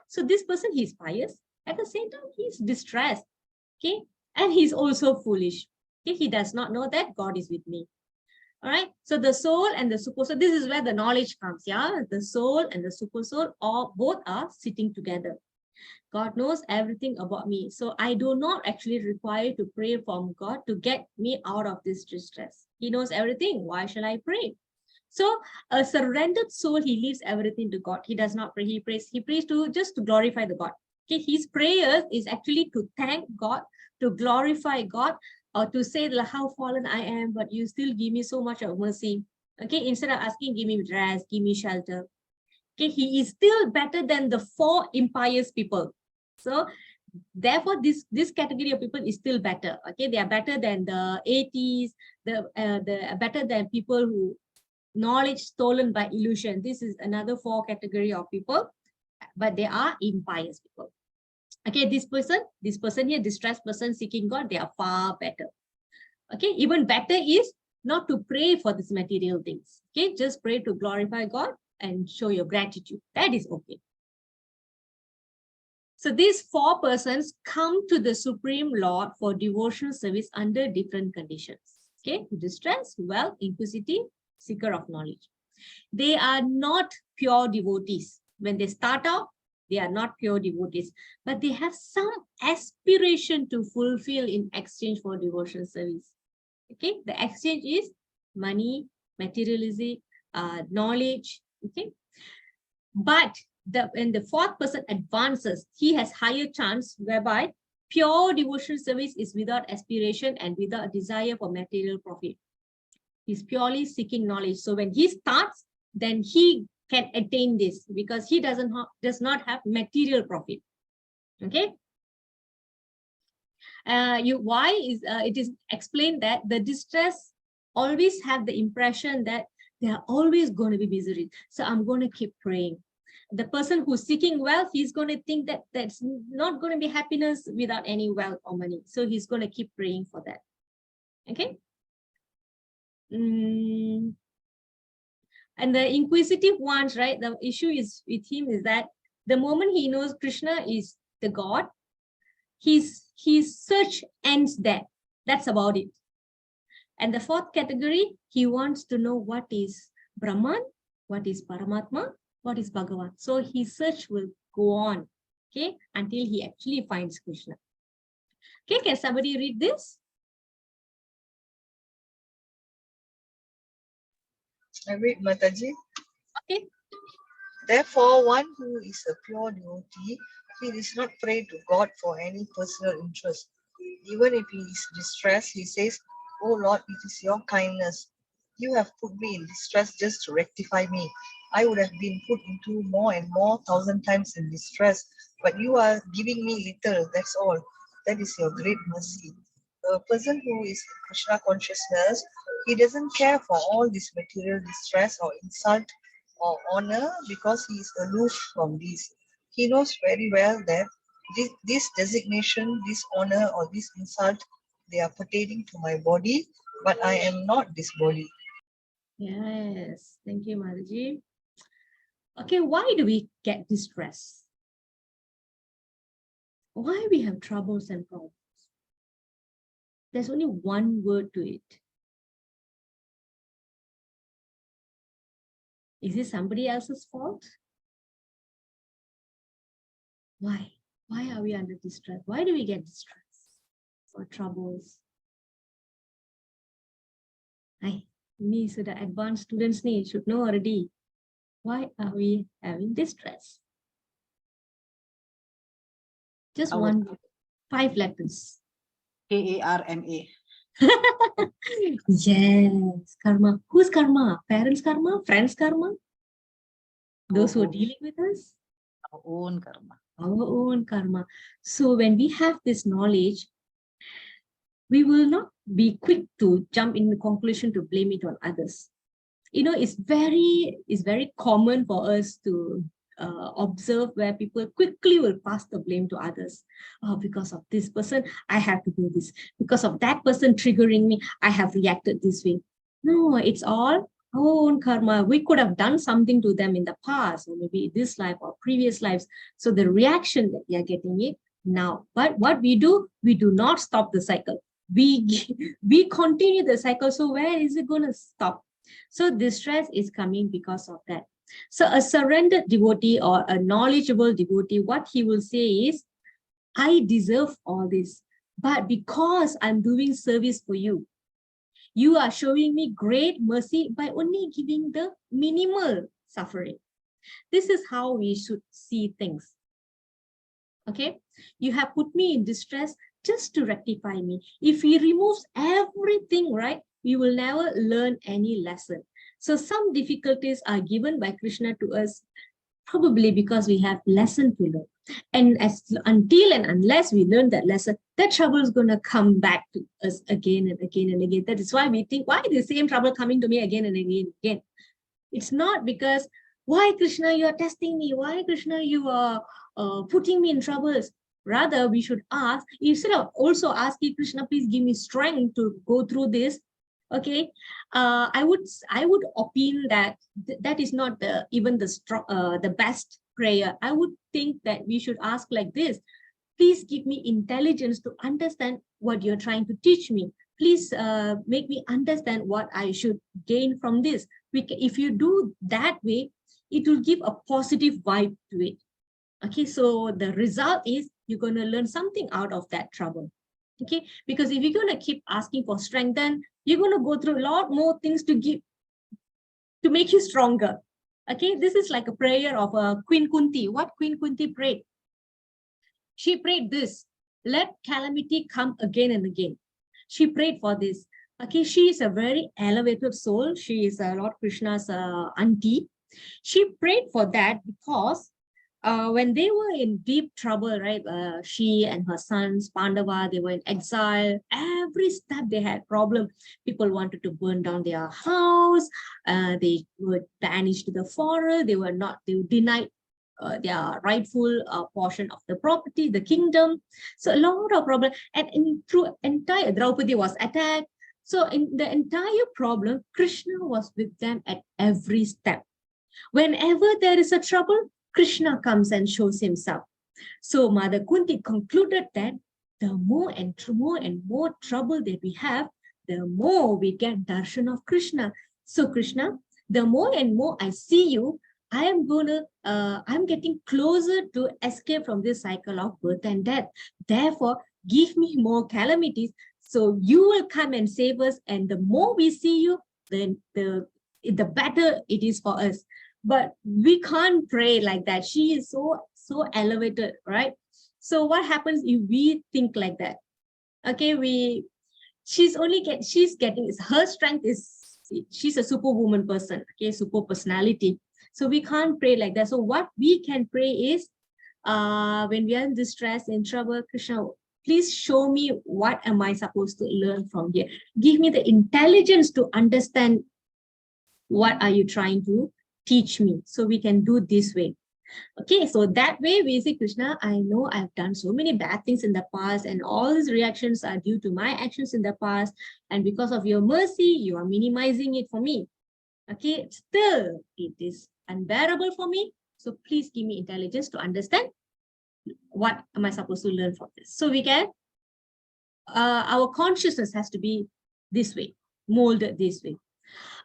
So this person, he's pious. At the same time, he's distressed. Okay, and he's also foolish. Okay, he does not know that God is with me. All right, so the soul and the super soul, this is where the knowledge comes, yeah. The soul and the super soul both are sitting together. God knows everything about me. So I do not actually require to pray from God to get me out of this distress. He knows everything. Why shall I pray? So a surrendered soul, he leaves everything to God. He does not pray. He prays to just to glorify the God. Okay, his prayers is actually to thank God, to glorify God, or to say how fallen I am, but you still give me so much of mercy. Okay, instead of asking, give me rest, give me shelter. Okay, he is still better than the 4 impious people. So therefore, this category of people is still better. Okay, they are better than the atheists, the better than people who knowledge stolen by illusion. This is another 4 category of people, but they are impious people. Okay, this person here, distressed person seeking God, they are far better. Okay, even better is not to pray for these material things. Okay, just pray to glorify God and show your gratitude. That is okay. So these 4 persons come to the Supreme Lord for devotional service under different conditions. Okay, distress, wealth, inquisitive, seeker of knowledge. They are not pure devotees. When they start out, they are not pure devotees, but they have some aspiration to fulfill in exchange for devotional service. Okay, the exchange is money, materialism, knowledge. Okay, but when the 4th person advances, he has higher chance, whereby pure devotional service is without aspiration and without desire for material profit. He's purely seeking knowledge. So when he starts, then he can attain this because he does not have material profit. Okay. It is explained that the distress always have the impression that they are always going to be misery. So I'm going to keep praying. The person who's seeking wealth, he's going to think that that's not going to be happiness without any wealth or money. So he's going to keep praying for that. Okay. And the inquisitive ones, right? The issue is with him is that the moment he knows Krishna is the God, his search ends there. That's about it. And the 4th category, he wants to know what is Brahman, what is Paramatma, what is Bhagavan. So his search will go on, okay, until he actually finds Krishna. Okay, can somebody read this? I read, Mataji. Okay. Therefore, one who is a pure devotee, he does not pray to God for any personal interest. Even if he is distressed, he says, "Oh Lord, it is your kindness. You have put me in distress just to rectify me. I would have been put into more and more 1,000 times in distress, but you are giving me little, that's all. That is your great mercy. A person who is in Krishna consciousness, he doesn't care for all this material distress or insult or honor because he is aloof from this. He knows very well that this designation, this honor or this insult, they are pertaining to my body, but I am not this body. Yes, thank you, Mataji. Okay, why do we get distressed? Why we have troubles and problems? There's only one word to it. Is it somebody else's fault? Why? Why are we under distress? Why do we get distress or troubles? Ni sudah advanced students ni should know already. Why are we having distress? Just one, 5 letters. KARMA. Yes, karma. Whose karma? Parents' karma? Friends' karma? Those who are Oh. dealing with us? Our own karma. Our own karma. So when we have this knowledge, we will not be quick to jump in the conclusion to blame it on others. You know, it's very common for us to observe where people quickly will pass the blame to others. Oh, because of this person, I have to do this. Because of that person triggering me, I have reacted this way. No, it's all our own karma. We could have done something to them in the past, or maybe this life or previous lives. So the reaction that we are getting it now. But what we do not stop the cycle. We continue the cycle. So where is it going to stop? So distress is coming because of that. So a surrendered devotee or a knowledgeable devotee, what he will say is, I deserve all this, but because I'm doing service for you, you are showing me great mercy by only giving the minimal suffering. This is how we should see things. Okay, you have put me in distress just to rectify me. If he removes everything, right, we will never learn any lesson. So some difficulties are given by Krishna to us, probably because we have lesson to learn. And until and unless we learn that lesson, that trouble is going to come back to us again and again and again. That is why we think, why the same trouble coming to me again and again and again? It's not because, why Krishna, you are testing me? Why Krishna, you are putting me in troubles? Rather, we should ask, instead of also asking Krishna, please give me strength to go through this. Okay, I would opine that that is not even the best prayer. I would think that we should ask like this: please give me intelligence to understand what you're trying to teach me. Please make me understand what I should gain from this. If you do that way, it will give a positive vibe to it. Okay, so the result is you're going to learn something out of that trouble. Okay, because if you're going to keep asking for strength, then you're going to go through a lot more things to make you stronger. Okay, this is like a prayer of Queen Kunti. What Queen Kunti prayed? She prayed this: let calamity come again and again. She prayed for this. Okay, she is a very elevated soul. She is Lord Krishna's auntie. She prayed for that because when they were in deep trouble, right? She and her sons, Pandava, they were in exile. Every step they had problem. People wanted to burn down their house. They were banished to the forest. They were denied their rightful portion of the property, the kingdom. So a lot of problem. And through entire Draupadi was attacked. So in the entire problem, Krishna was with them at every step. Whenever there is a trouble, Krishna comes and shows himself. So Mother Kunti concluded that the more and more trouble that we have, the more we get darshan of Krishna. So Krishna, the more and more I see you, I'm getting closer to escape from this cycle of birth and death. Therefore, give me more calamities so you will come and save us. And the more we see you, then the better it is for us. But we can't pray like that. She is so elevated, right? So what happens if we think like that? Okay, she's getting her strength is, she's a superwoman person, okay, super personality. So we can't pray like that. So what we can pray is, when we are in distress, in trouble, Krishna, please show me what am I supposed to learn from here. Give me the intelligence to understand what are you trying to teach me, so we can do this way. Okay, so that way we say, Krishna, I know I've done so many bad things in the past, and all these reactions are due to my actions in the past. And because of your mercy, you are minimizing it for me. Okay, still, it is unbearable for me. So please give me intelligence to understand what am I supposed to learn from this. So we can, our consciousness has to be this way, molded this way.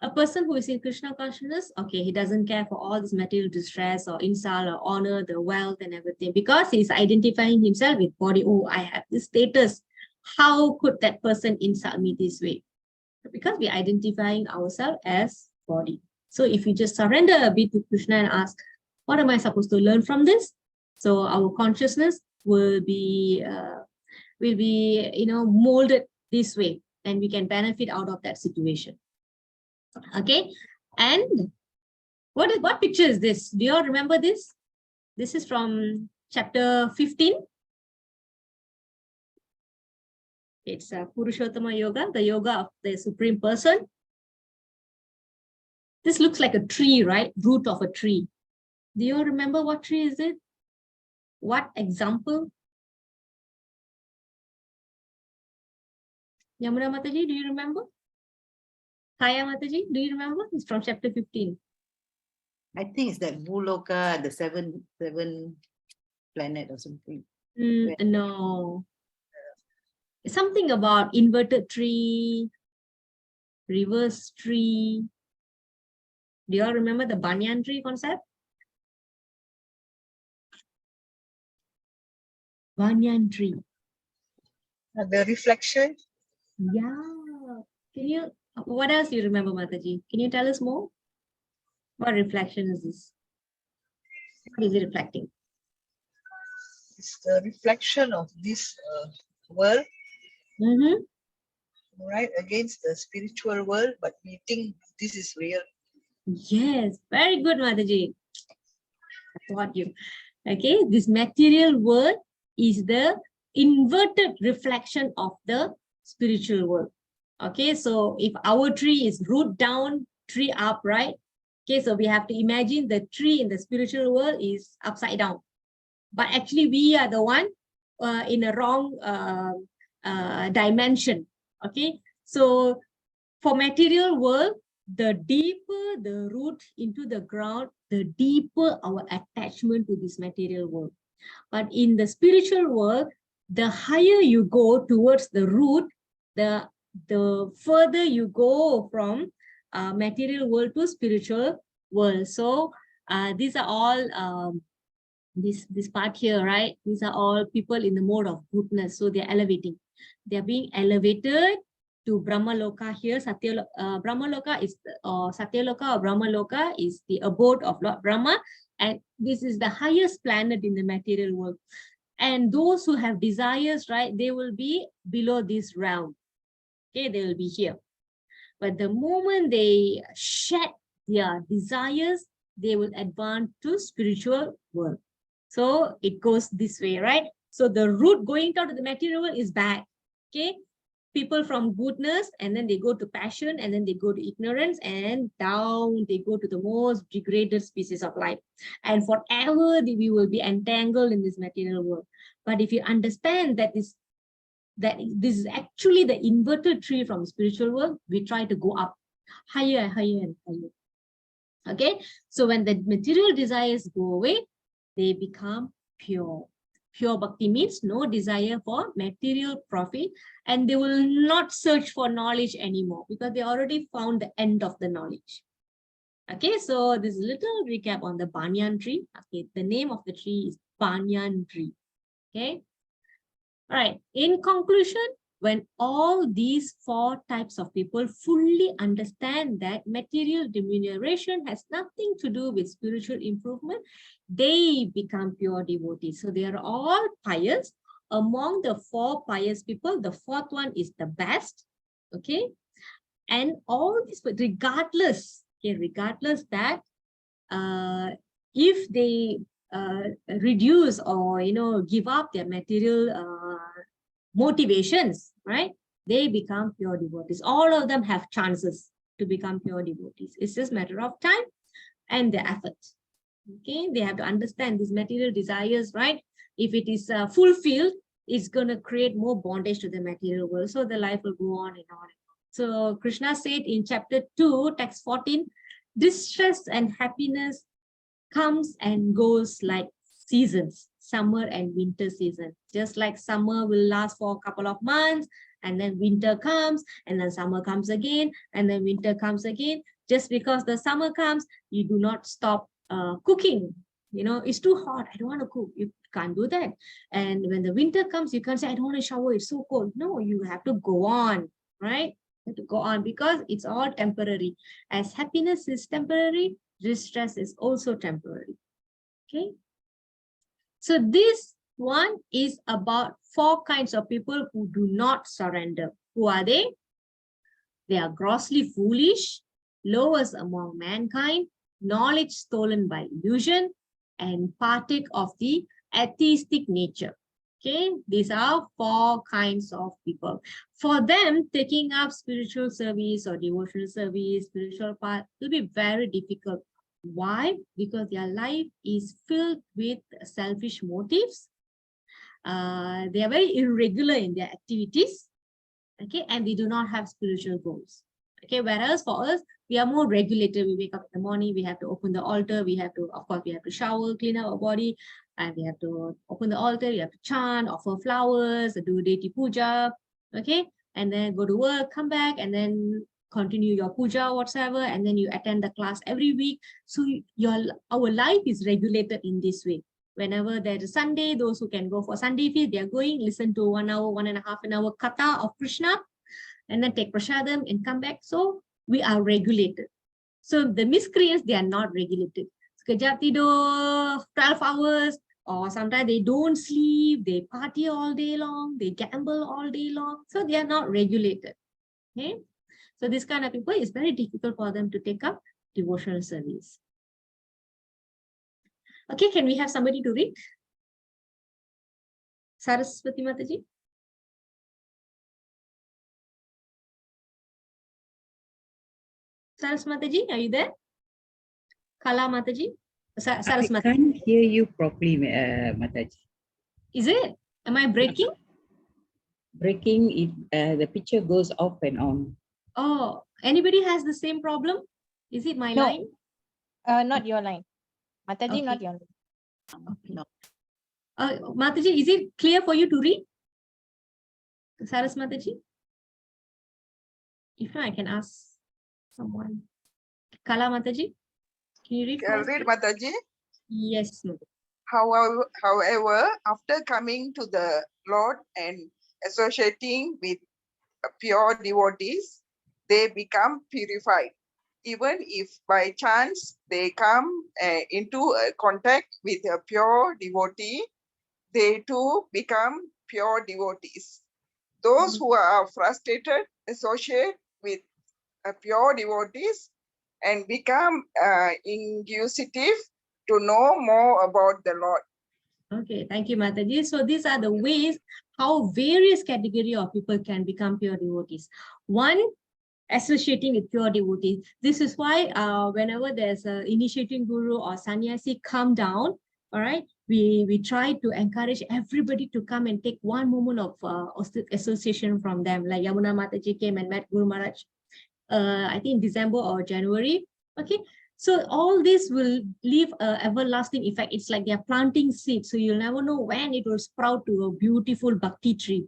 A person who is in Krishna consciousness, okay, he doesn't care for all this material distress or insult or honor, the wealth and everything, because he's identifying himself with body. Oh, I have this status. How could that person insult me this way? Because we're identifying ourselves as body. So if you just surrender a bit to Krishna and ask, what am I supposed to learn from this? So our consciousness will be molded this way, and we can benefit out of that situation. Okay, and what picture is this? Do you all remember this? This is from chapter 15. It's a Purushottama Yoga, the yoga of the Supreme Person. This looks like a tree, right? Root of a tree. Do you all remember what tree is it? What example? Yamuna Mataji, do you remember? Kaya Mataji, do you remember? It's from chapter 15. I think it's that Bhuloka, the seven planet or something. No. Something about inverted tree, reverse tree. Do you all remember the banyan tree concept? Banyan tree. The reflection. Yeah. Can you, what else do you remember, Mataji? Can you tell us more? What reflection is this? What is it reflecting? It's the reflection of this world, right, against the spiritual world, but we think this is real. Yes, very good, Mataji. I thought you. Okay, this material world is the inverted reflection of the spiritual world. Okay, so if our tree is root down, tree up, right? Okay, so we have to imagine the tree in the spiritual world is upside down. But actually, we are the one in a wrong dimension. Okay, so for material world, the deeper the root into the ground, the deeper our attachment to this material world. But in the spiritual world, the higher you go towards the root, the further you go from material world to spiritual world. So these are all this part here, right? These are all people in the mode of goodness. So they're elevating. They're being elevated to Brahma Loka here. Brahma Loka is Satya Loka or Brahma Loka is the abode of Lord Brahma, and this is the highest planet in the material world. And those who have desires, right, they will be below this realm. Okay, they will be here. But the moment they shed their desires, they will advance to spiritual world. So it goes this way, right? So the root going down to the material world is bad. Okay, people from goodness, and then they go to passion, and then they go to ignorance, and down they go to the most degraded species of life. And forever we will be entangled in this material world. But if you understand that this is actually the inverted tree from the spiritual world, we try to go up higher and higher and higher. Okay, so when the material desires go away, they become pure. Pure bhakti means no desire for material profit, and they will not search for knowledge anymore because they already found the end of the knowledge. Okay, so this little recap on the banyan tree. Okay, the name of the tree is banyan tree. Okay, all right. In conclusion, when all these four types of people fully understand that material remuneration has nothing to do with spiritual improvement, they become pure devotees. So they are all pious. Among the four pious people, the fourth one is the best. Okay. And all these, regardless, okay, regardless that if they reduce or, give up their material motivations, right? They become pure devotees. All of them have chances to become pure devotees. It's just a matter of time and their effort. Okay, they have to understand these material desires, right? If it is fulfilled, it's going to create more bondage to the material world. So the life will go on and on. So Krishna said in chapter 2, text 14, distress and happiness comes and goes like seasons, summer and winter season. Just like summer will last for a couple of months, and then winter comes, and then summer comes again, and then winter comes again. Just because the summer comes, you do not stop cooking. It's too hot, I don't want to cook. You can't do that. And when the winter comes, you can't say, I don't want to shower, it's so cold. No, you have to go on, right? You have to go on, because it's all temporary. As happiness is temporary, distress is also temporary. Okay, so this one is about 4 kinds of people who do not surrender. Who are they? They are grossly foolish, lowest among mankind, knowledge stolen by illusion, and partake of the atheistic nature. Okay, these are 4 kinds of people. For them, taking up spiritual service or devotional service, spiritual path will be very difficult. Why? Because their life is filled with selfish motives. They are very irregular in their activities. Okay, and they do not have spiritual goals. Okay, whereas for us, we are more regulated. We wake up in the morning, we have to open the altar, we have to, of course, we have to shower, clean up our body, and we have to open the altar, we have to chant, offer flowers, do deity puja, okay, and then go to work, come back, and then continue your puja, whatsoever, and then you attend the class every week. So our life is regulated in this way. Whenever there's a Sunday, those who can go for Sunday feast, they are going, listen to 1 hour, 1.5 hour katha of Krishna, and then take prasadam and come back. So we are regulated. So the miscreants, they are not regulated. Sekejap tidur 12 hours, or sometimes they don't sleep, they party all day long, they gamble all day long. So they are not regulated. Okay. So this kind of people, it's very difficult for them to take up devotional service. Okay, can we have somebody to read? Saraswati Mataji. Saraswati Mataji, are you there? Kala Mataji? I Saraswati. can't hear you properly, Mataji. Is it? Am I breaking? Breaking, the picture goes off and on. Oh, anybody has the same problem? Is it my No. line? Not your line. Mataji, Okay. not your line. Okay. No. Mataji, is it clear for you to read? Saras Mataji? If not, I can ask someone. Kala Mataji, can you read? Can for us, read, please? Mataji? Yes, Mataji. However, after coming to the Lord and associating with pure devotees, they become purified. Even if by chance they come into contact with a pure devotee, they too become pure devotees. Those who are frustrated associate with pure devotees and become inquisitive to know more about the Lord. Okay, thank you, Mataji. So these are the ways how various category of people can become pure devotees. One, associating with pure devotees. This is why whenever there's an initiating guru or sannyasi come down, all right, we try to encourage everybody to come and take one moment of association from them. Like Yamuna Mataji came and met Guru Maharaj, I think December or January. Okay, so all this will leave an everlasting effect. It's like they're planting seeds, so you'll never know when it will sprout to a beautiful bhakti tree.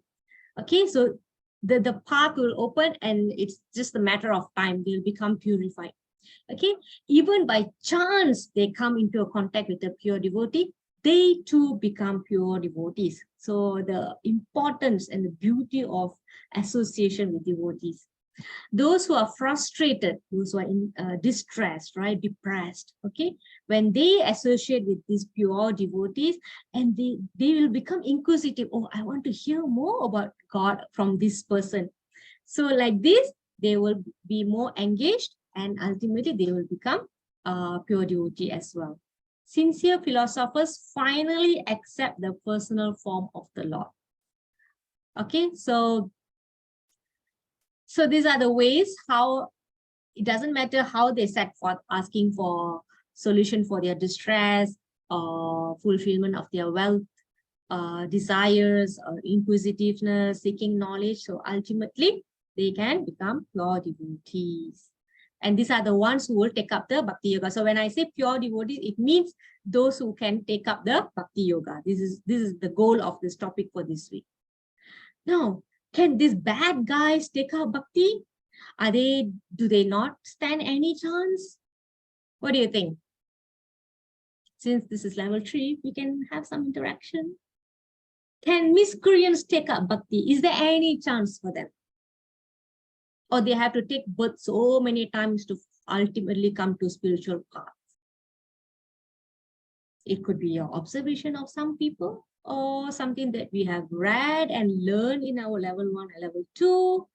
Okay, so the path will open, and it's just a matter of time. They'll become purified. Okay, even by chance they come into a contact with a pure devotee, they too become pure devotees. So the importance and the beauty of association with devotees. Those who are frustrated, those who are in distressed, right, depressed, okay, when they associate with these pure devotees, and they will become inquisitive. Oh, I want to hear more about God from this person. So like this, they will be more engaged, and ultimately they will become pure devotee as well. sincere philosophers finally accept the personal form of the Lord. Okay, so these are the ways how it doesn't matter how they set forth asking for solution for their distress or fulfillment of their wealth, desires, or inquisitiveness, seeking knowledge. So ultimately, they can become pure devotees. And these are the ones who will take up the Bhakti Yoga. So when I say pure devotees, it means those who can take up the Bhakti Yoga. This is the goal of this topic for this week. Now, can these bad guys take up Bhakti? Do they not stand any chance? What do you think? Since this is level 3, we can have some interaction. Can miscreants take up Bhakti? Is there any chance for them? Or they have to take birth so many times to ultimately come to spiritual path? It could be your observation of some people, or something that we have read and learned in our level 1 and level 2,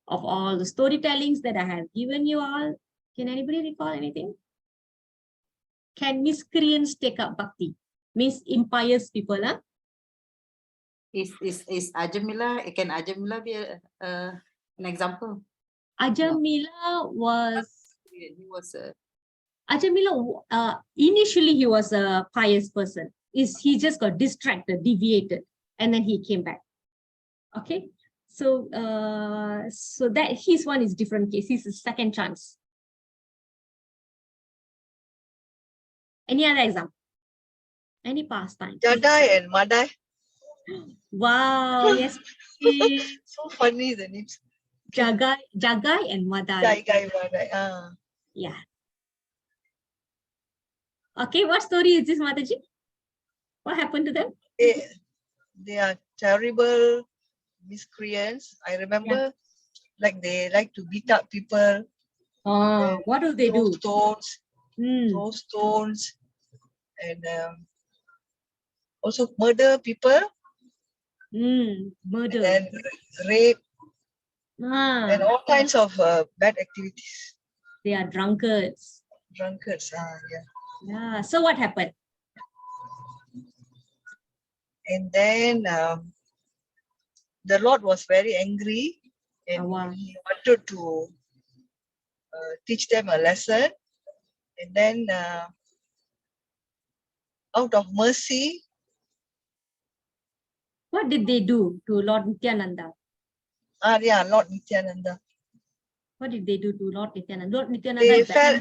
of all the storytellings that I have given you all. Can anybody recall anything? Can miscreants take up Bhakti? Means impious people, huh? Is Ajamila, can Ajamila be an example? Ajamila was, He was a Ajamila, initially he was a pious person. He just got distracted, deviated, and then he came back. Okay, so so that his one is different case. He's a second chance. Any other example? Any pastime? Jadai and Madai. Wow, yes. So funny the names. Jagai and Madai. Jai Madai. Yeah. Okay, what story is this, Mataji? What happened to them? They are terrible miscreants. I remember, like they like to beat up people. What do they do? Throw stones, and also murder people. Murder. And rape and all kinds of bad activities. They are drunkards. Drunkards, Yeah. So what happened? And then the Lord was very angry, and he wanted to teach them a lesson. And then out of mercy, what did they do to Lord Nityananda? Lord Nityananda. What did they do to Lord Nityananda? Lord Nityananda They is fell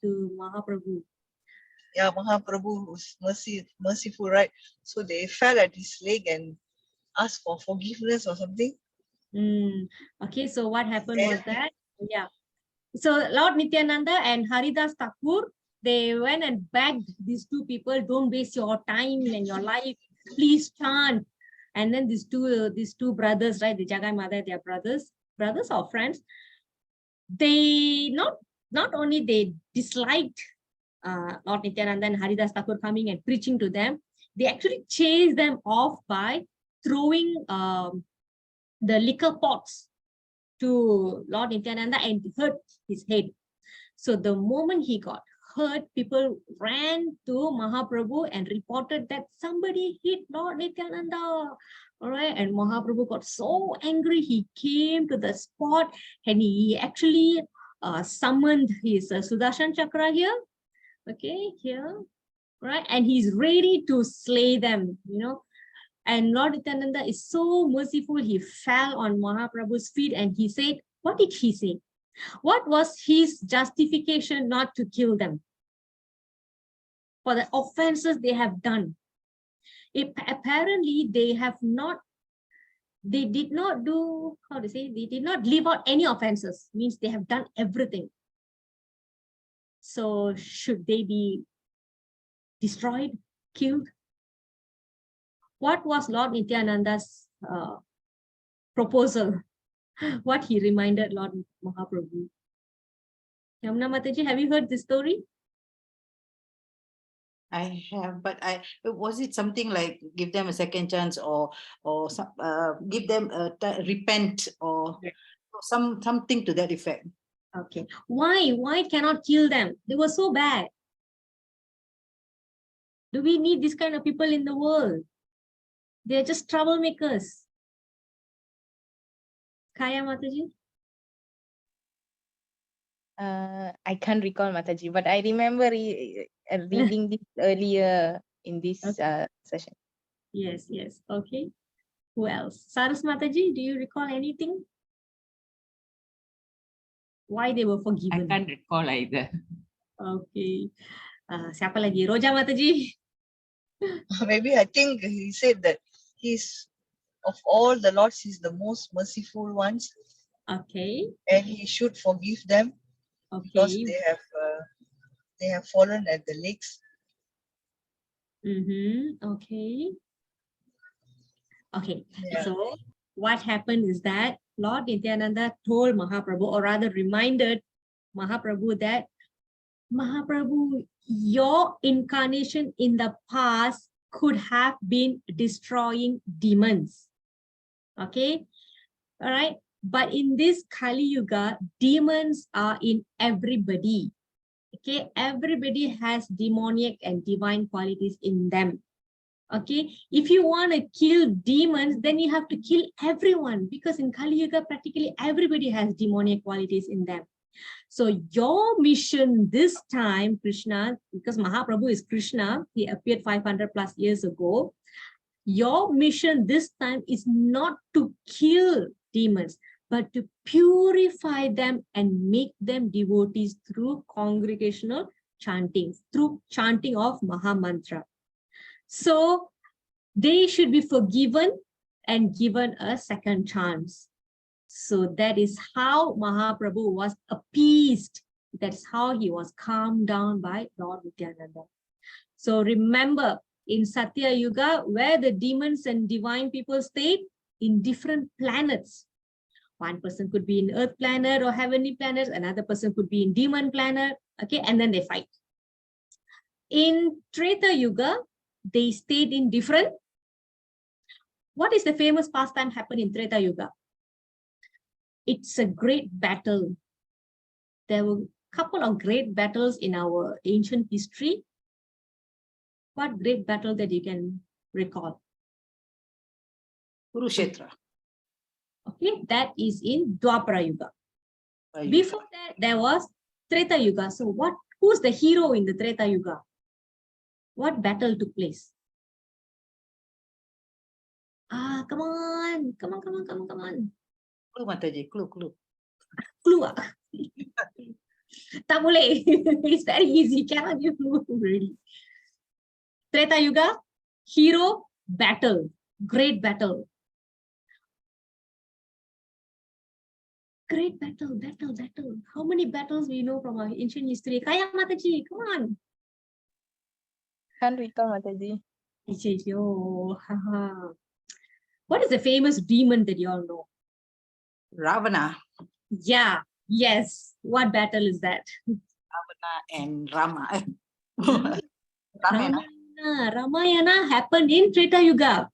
to Mahaprabhu. Yeah, Mahaprabhu was merciful, right? So they fell at his leg and asked for forgiveness or something. Okay, so what happened was that, so Lord Nityananda and Haridas Thakur, they went and begged these two people, don't waste your time and your life, please chant. And then these two brothers, right, the Jagai Mother, they are brothers or friends. They not only they disliked Lord Nityananda and Haridas Thakur coming and preaching to them, they actually chased them off by throwing the liquor pots to Lord Nityananda and hurt his head. So the moment he got hurt, people ran to Mahaprabhu and reported that somebody hit Lord Nityananda. All right, and Mahaprabhu got so angry, he came to the spot and he actually summoned his Sudarshan Chakra here. Okay, here, right, and he's ready to slay them, And Lord Nityananda is so merciful, he fell on Mahaprabhu's feet and he said, what did he say? What was his justification not to kill them? For the offenses they have done. Apparently, they did not do, they did not leave out any offenses, means they have done everything. So should they be destroyed, killed? What was Lord Nityananda's proposal? What he reminded Lord Mahaprabhu? Yamuna Mataji, have you heard this story? I have, but was it something like give them a second chance or give them repent or something to that effect? Okay. Why cannot kill them? They were so bad. Do we need this kind of people in the world? They're just troublemakers. Kaya Mataji? I can't recall Mataji, but I remember reading this earlier in this session. Yes, yes. Okay. Who else? Saras Mataji, do you recall anything? Why they were I forgiven? can't recall either. Okay. Siapa lagi? Roja Mataji? Maybe I think he said that he's of all the lords, he's the most merciful ones, Okay. and he should forgive them because Okay. they have fallen at the lakes. Okay. Okay. Yeah. So what happened is that Lord Nityananda told Mahaprabhu, or rather reminded Mahaprabhu that, Mahaprabhu, your incarnation in the past could have been destroying demons. Okay. All right. But in this Kali Yuga, demons are in everybody. Okay. Everybody has demoniac and divine qualities in them. Okay. If you want to kill demons, then you have to kill everyone, because in Kali Yuga, practically everybody has demoniac qualities in them. So your mission this time, Krishna, because Mahaprabhu is Krishna, he appeared 500 plus years ago. Your mission this time is not to kill demons, but to purify them and make them devotees through congregational chanting, through chanting of Maha Mantra. So they should be forgiven and given a second chance. So that is how Mahaprabhu was appeased. That's how he was calmed down by Lord Nityananda. So remember, in Satya Yuga, where the demons and divine people stayed, in different planets. One person could be in earth planet or heavenly planets, another person could be in demon planet, okay, and then they fight. In Treta Yuga, they stayed in different. What is the famous pastime happened in Treta Yuga? It's a great battle. There were a couple of great battles in our ancient history. What great battle that you can recall? Kurukshetra. Okay, that is in Dwapara Yuga. Before that, there was Treta Yuga. So who's the hero in the Treta Yuga? What battle took place? Come on. Clue, Mataji, clue. Clue. Tak boleh. It's very easy. Cannot give clue already. Treta Yuga, hero, battle, great battle. Great battle. How many battles we know from our ancient history? Kaya Mataji, come on. Can't recall Mataji. What is the famous demon that you all know? Ravana. Yeah, yes. What battle is that? Ravana and Rama. Ramayana happened in Treta Yuga.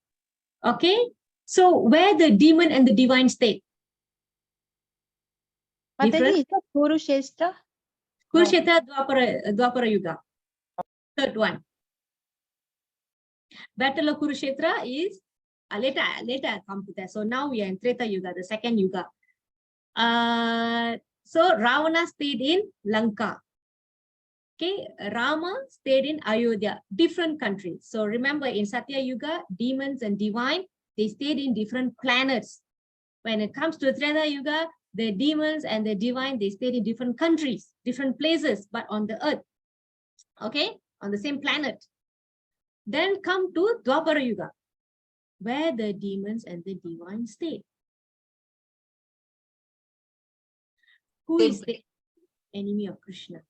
Okay, so where the demon and the divine stayed? Mataji, is that Kurukshetra? Kurukshetra, Dwapara Yuga. Third one. Battle of Kurukshetra is later I'll come to that. So now we are in Treta Yuga, the second Yuga. So Ravana stayed in Lanka. Okay, Rama stayed in Ayodhya, different countries. So remember, in Satya Yuga, demons and divine, they stayed in different planets. When it comes to Treta Yuga, the demons and the divine, they stayed in different countries, different places, but on the earth. Okay, on the same planet. Then come to Dwapara Yuga, where the demons and the divine stayed. Who is the enemy of Krishna?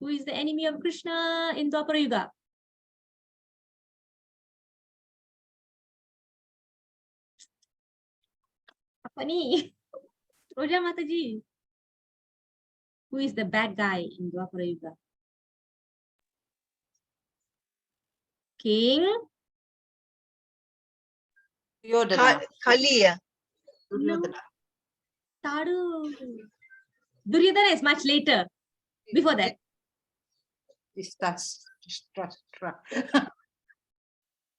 Who is the enemy of Krishna in Dwapara Yuga? Apa ni? Roja Mataji. Who is the bad guy in Dwapara Yuga? King? Duryodhana. Kali, yeah. Duryodhana. Taru. Duryodhana is much later. Before that,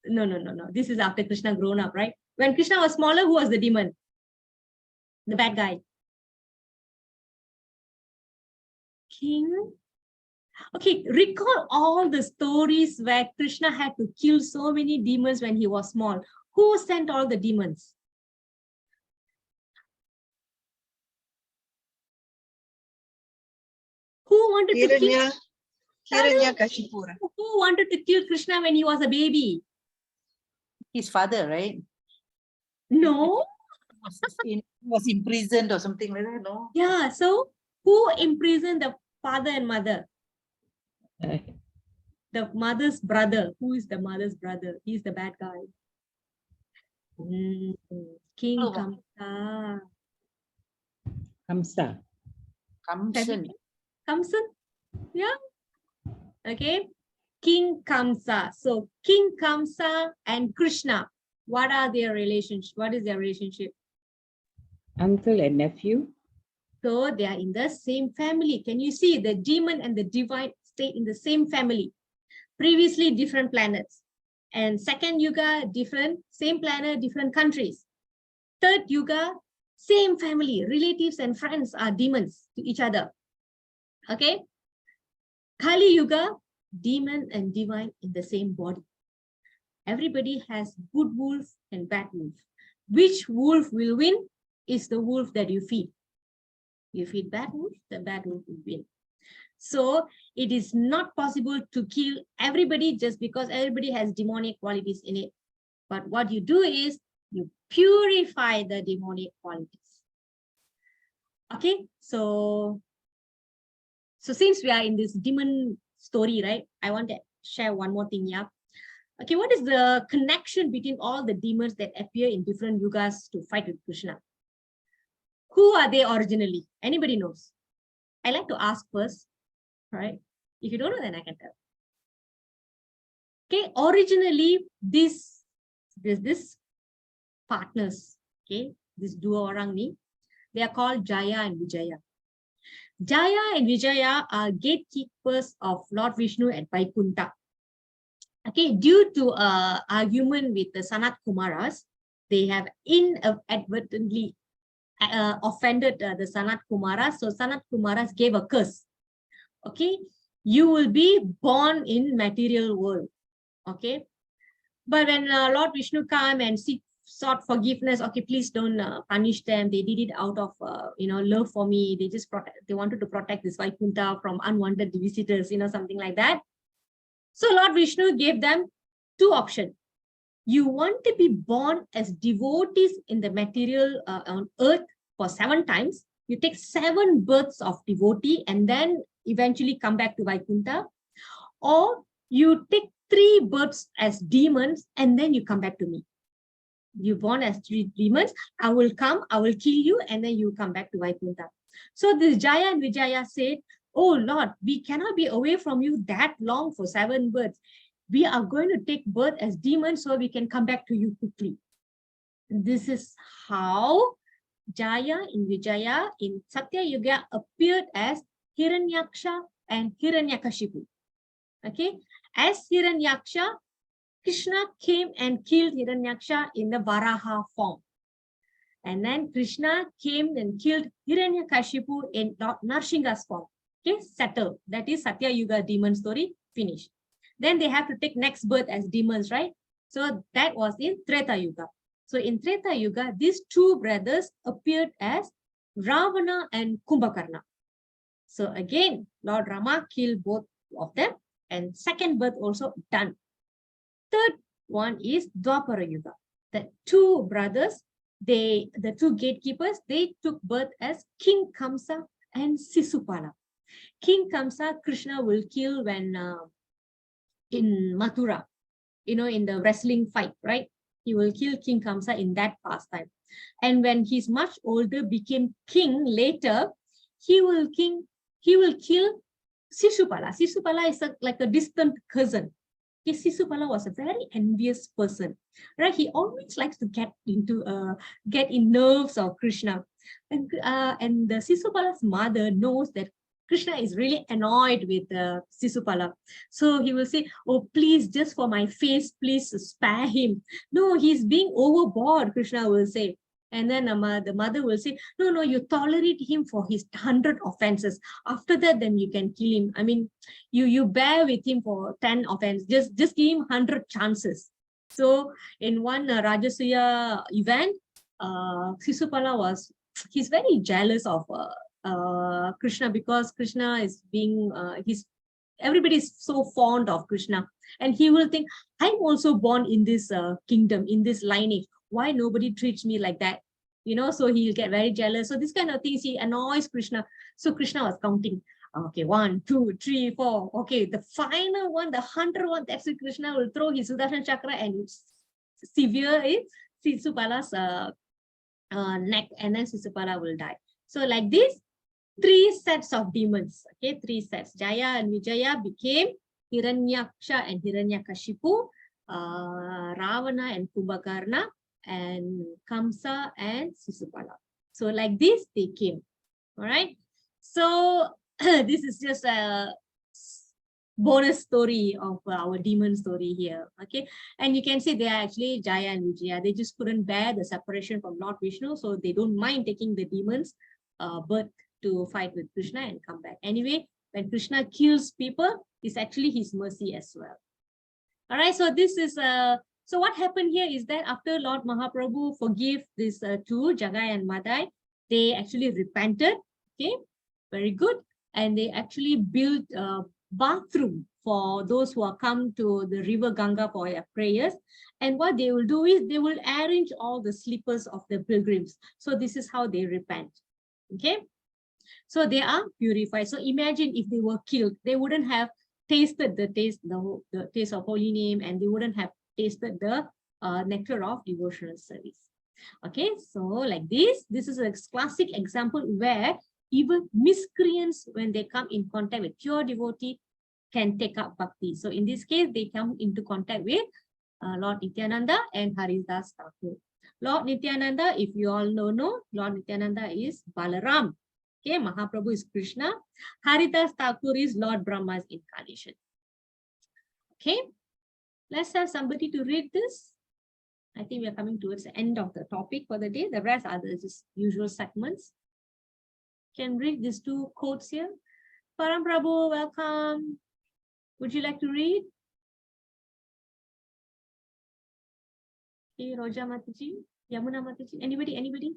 no. This is after Krishna grown up, right? When Krishna was smaller, who was the demon? The bad guy. King. Okay, recall all the stories where Krishna had to kill so many demons when he was small. Who sent all the demons? Who wanted to kill? Hiranyakashipu. Who wanted to kill Krishna when he was a baby? His father, right? No. Was imprisoned or something like that, no? Yeah, so who imprisoned the father and mother? The mother's brother. Who is the mother's brother? He's the bad guy. King Oh. Kamsa. Kamsa. Kamsan. Kamsan? Yeah. Okay. King Kamsa. So King Kamsa and Krishna, what are their relationship? What is their relationship? Uncle and nephew. So they are in the same family. Can you see the demon and the divine stay in the same family? Previously different planets. And second yuga, different, same planet, different countries. Third yuga, same family, relatives and friends are demons to each other. Okay. Kali yuga, demon and divine in the same body. Everybody has good wolf and bad wolf. Which wolf will win is the wolf that you feed. You feed bad wolf, the bad wolf will win. So it is not possible to kill everybody just because everybody has demonic qualities in it. But what you do is you purify the demonic qualities. Okay, so since we are in this demon story, right? I want to share one more thing, yeah. Okay, what is the connection between all the demons that appear in different yugas to fight with Krishna? Who are they originally? Anybody knows? I like to ask first, right? If you don't know, then I can tell. Okay, originally this partners, okay, this duo orang ni, they are called Jaya and Vijaya. Jaya and Vijaya are gatekeepers of Lord Vishnu at Vaikuntha. Okay, due to an argument with the Sanat Kumaras, they have inadvertently offended the Sanat Kumaras. So Sanat Kumaras gave a curse. Okay, you will be born in material world. Okay, but when Lord Vishnu came and sought forgiveness, okay, please don't punish them. They did it out of love for me. They wanted to protect this Vaikuntha from unwanted visitors, something like that. So Lord Vishnu gave them two options. You want to be born as devotees in the material on earth for 7 times. You take 7 births of devotee and then eventually come back to Vaikuntha. Or you take 3 births as demons and then you come back to me. You born as 3 demons, I will come, I will kill you, and then you come back to Vaikuntha. So this Jaya and Vijaya said, oh Lord, we cannot be away from you that long for 7 births. We are going to take birth as demons so we can come back to you quickly. This is how Jaya and Vijaya in Satya Yuga appeared as Hiranyaksha and Hiranyakashipu. Okay, as Hiranyaksha, Krishna came and killed Hiranyaksha in the Varaha form. And then Krishna came and killed Hiranyakashipu in Narsingha's form. Okay, settled. That is Satya Yuga demon story, finished. Then they have to take next birth as demons, right? So that was in Treta Yuga. So in Treta Yuga, these 2 brothers appeared as Ravana and Kumbhakarna. So again, Lord Rama killed both of them, and second birth also done. Third one is Dwapara Yuga. The 2 brothers, the 2 gatekeepers, they took birth as King Kamsa and Sisupala. King Kamsa, Krishna will kill when in Mathura, in the wrestling fight, right? He will kill King Kamsa in that pastime. And when he's much older, became king later, he will kill Sisupala. Sisupala is like a distant cousin. Sisupala was a very envious person, right? He always likes to get in nerves of Krishna. And the Sisupala's mother knows that Krishna is really annoyed with Sisupala. So he will say, oh, please, just for my face, please spare him. No, he's being overboard, Krishna will say. And then the mother will say, no, no, you tolerate him for his 100 offenses. After that, then you can kill him. I mean, you bear with him for 10 offenses. Just give him 100 chances. So in one Rajasuya event, Sisupala he's very jealous of Krishna, because Krishna is being, everybody is so fond of Krishna. And he will think, I'm also born in this kingdom, in this lineage. Why nobody treats me like that? You know, so he'll get very jealous. So this kind of things, he annoys Krishna. So Krishna was counting. Okay, 1, 2, 3, 4. Okay, the final one, the 100th one, that's it. Krishna will throw his Sudarshan Chakra and severe Sisupala's neck, and then Sisupala will die. So like this, 3 sets of demons. Okay, 3 sets. Jaya and Vijaya became Hiranyaksha and Hiranyakashipu, Ravana and Kumbhakarna, and Kamsa and Sisupala. So like this, they came. All right. So this is just a bonus story of our demon story here. Okay. And you can see they are actually Jaya and Vijaya. They just couldn't bear the separation from Lord Vishnu. So they don't mind taking the demons birth to fight with Krishna and come back. Anyway, when Krishna kills people, it's actually his mercy as well. All right. So this is so what happened here is that after Lord Mahaprabhu forgave these 2, Jagai and Madai, they actually repented. Okay, very good. And they actually built a bathroom for those who are come to the river Ganga for their prayers. And what they will do is they will arrange all the slippers of the pilgrims. So this is how they repent. Okay, so they are purified. So imagine if they were killed, they wouldn't have tasted the taste of holy name, and they wouldn't have tasted the nectar of devotional service. Okay, so like this is a classic example where even miscreants, when they come in contact with pure devotee, can take up bhakti. So in this case, they come into contact with Lord Nityananda and Haridas Thakur. Lord Nityananda, if you all know, Lord Nityananda is Balaram. Okay, Mahaprabhu is Krishna. Haridas Thakur is Lord Brahma's incarnation. Okay, let's have somebody to read this. I think we are coming towards the end of the topic for the day. The rest are the just usual segments. Can read these 2 quotes here. Param Prabhu, welcome. Would you like to read? Okay, Roja Mataji, Yamuna Mataji, anybody?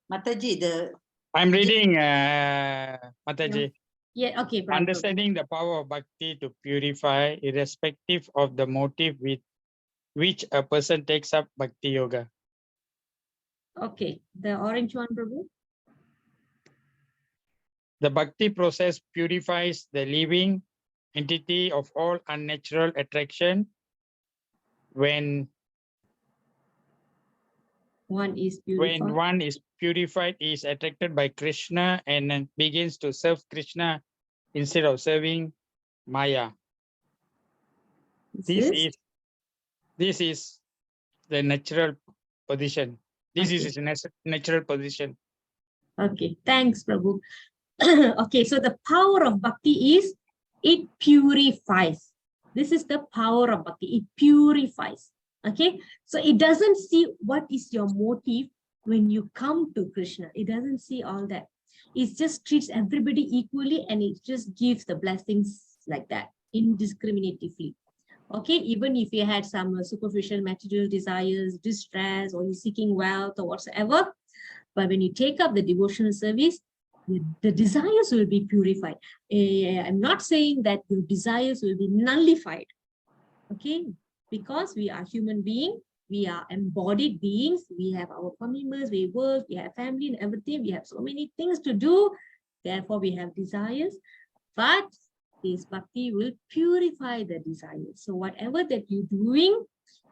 Mataji, I'm reading, Mataji. Yeah, okay. Prabhu. Understanding the power of bhakti to purify, irrespective of the motive with which a person takes up bhakti yoga. Okay, the orange one, Prabhu. The bhakti process purifies the living entity of all unnatural attraction. When One is purified. when one is purified, is attracted by Krishna and then begins to serve Krishna instead of serving Maya. This is the natural position. This is his natural position. Okay, thanks, Prabhu. Okay, so the power of bhakti is it purifies. This is the power of bhakti. It purifies. Okay, so it doesn't see what is your motive when you come to Krishna. It doesn't see all that. It just treats everybody equally, and it just gives the blessings like that, indiscriminatively. Okay, even if you had some superficial material desires, distress, or you're seeking wealth or whatsoever, but when you take up the devotional service, the desires will be purified. I'm not saying that your desires will be nullified. Okay, because we are human beings, we are embodied beings, we have our commitments, we work, we have family and everything, we have so many things to do, therefore we have desires, but this bhakti will purify the desires. So whatever that you're doing,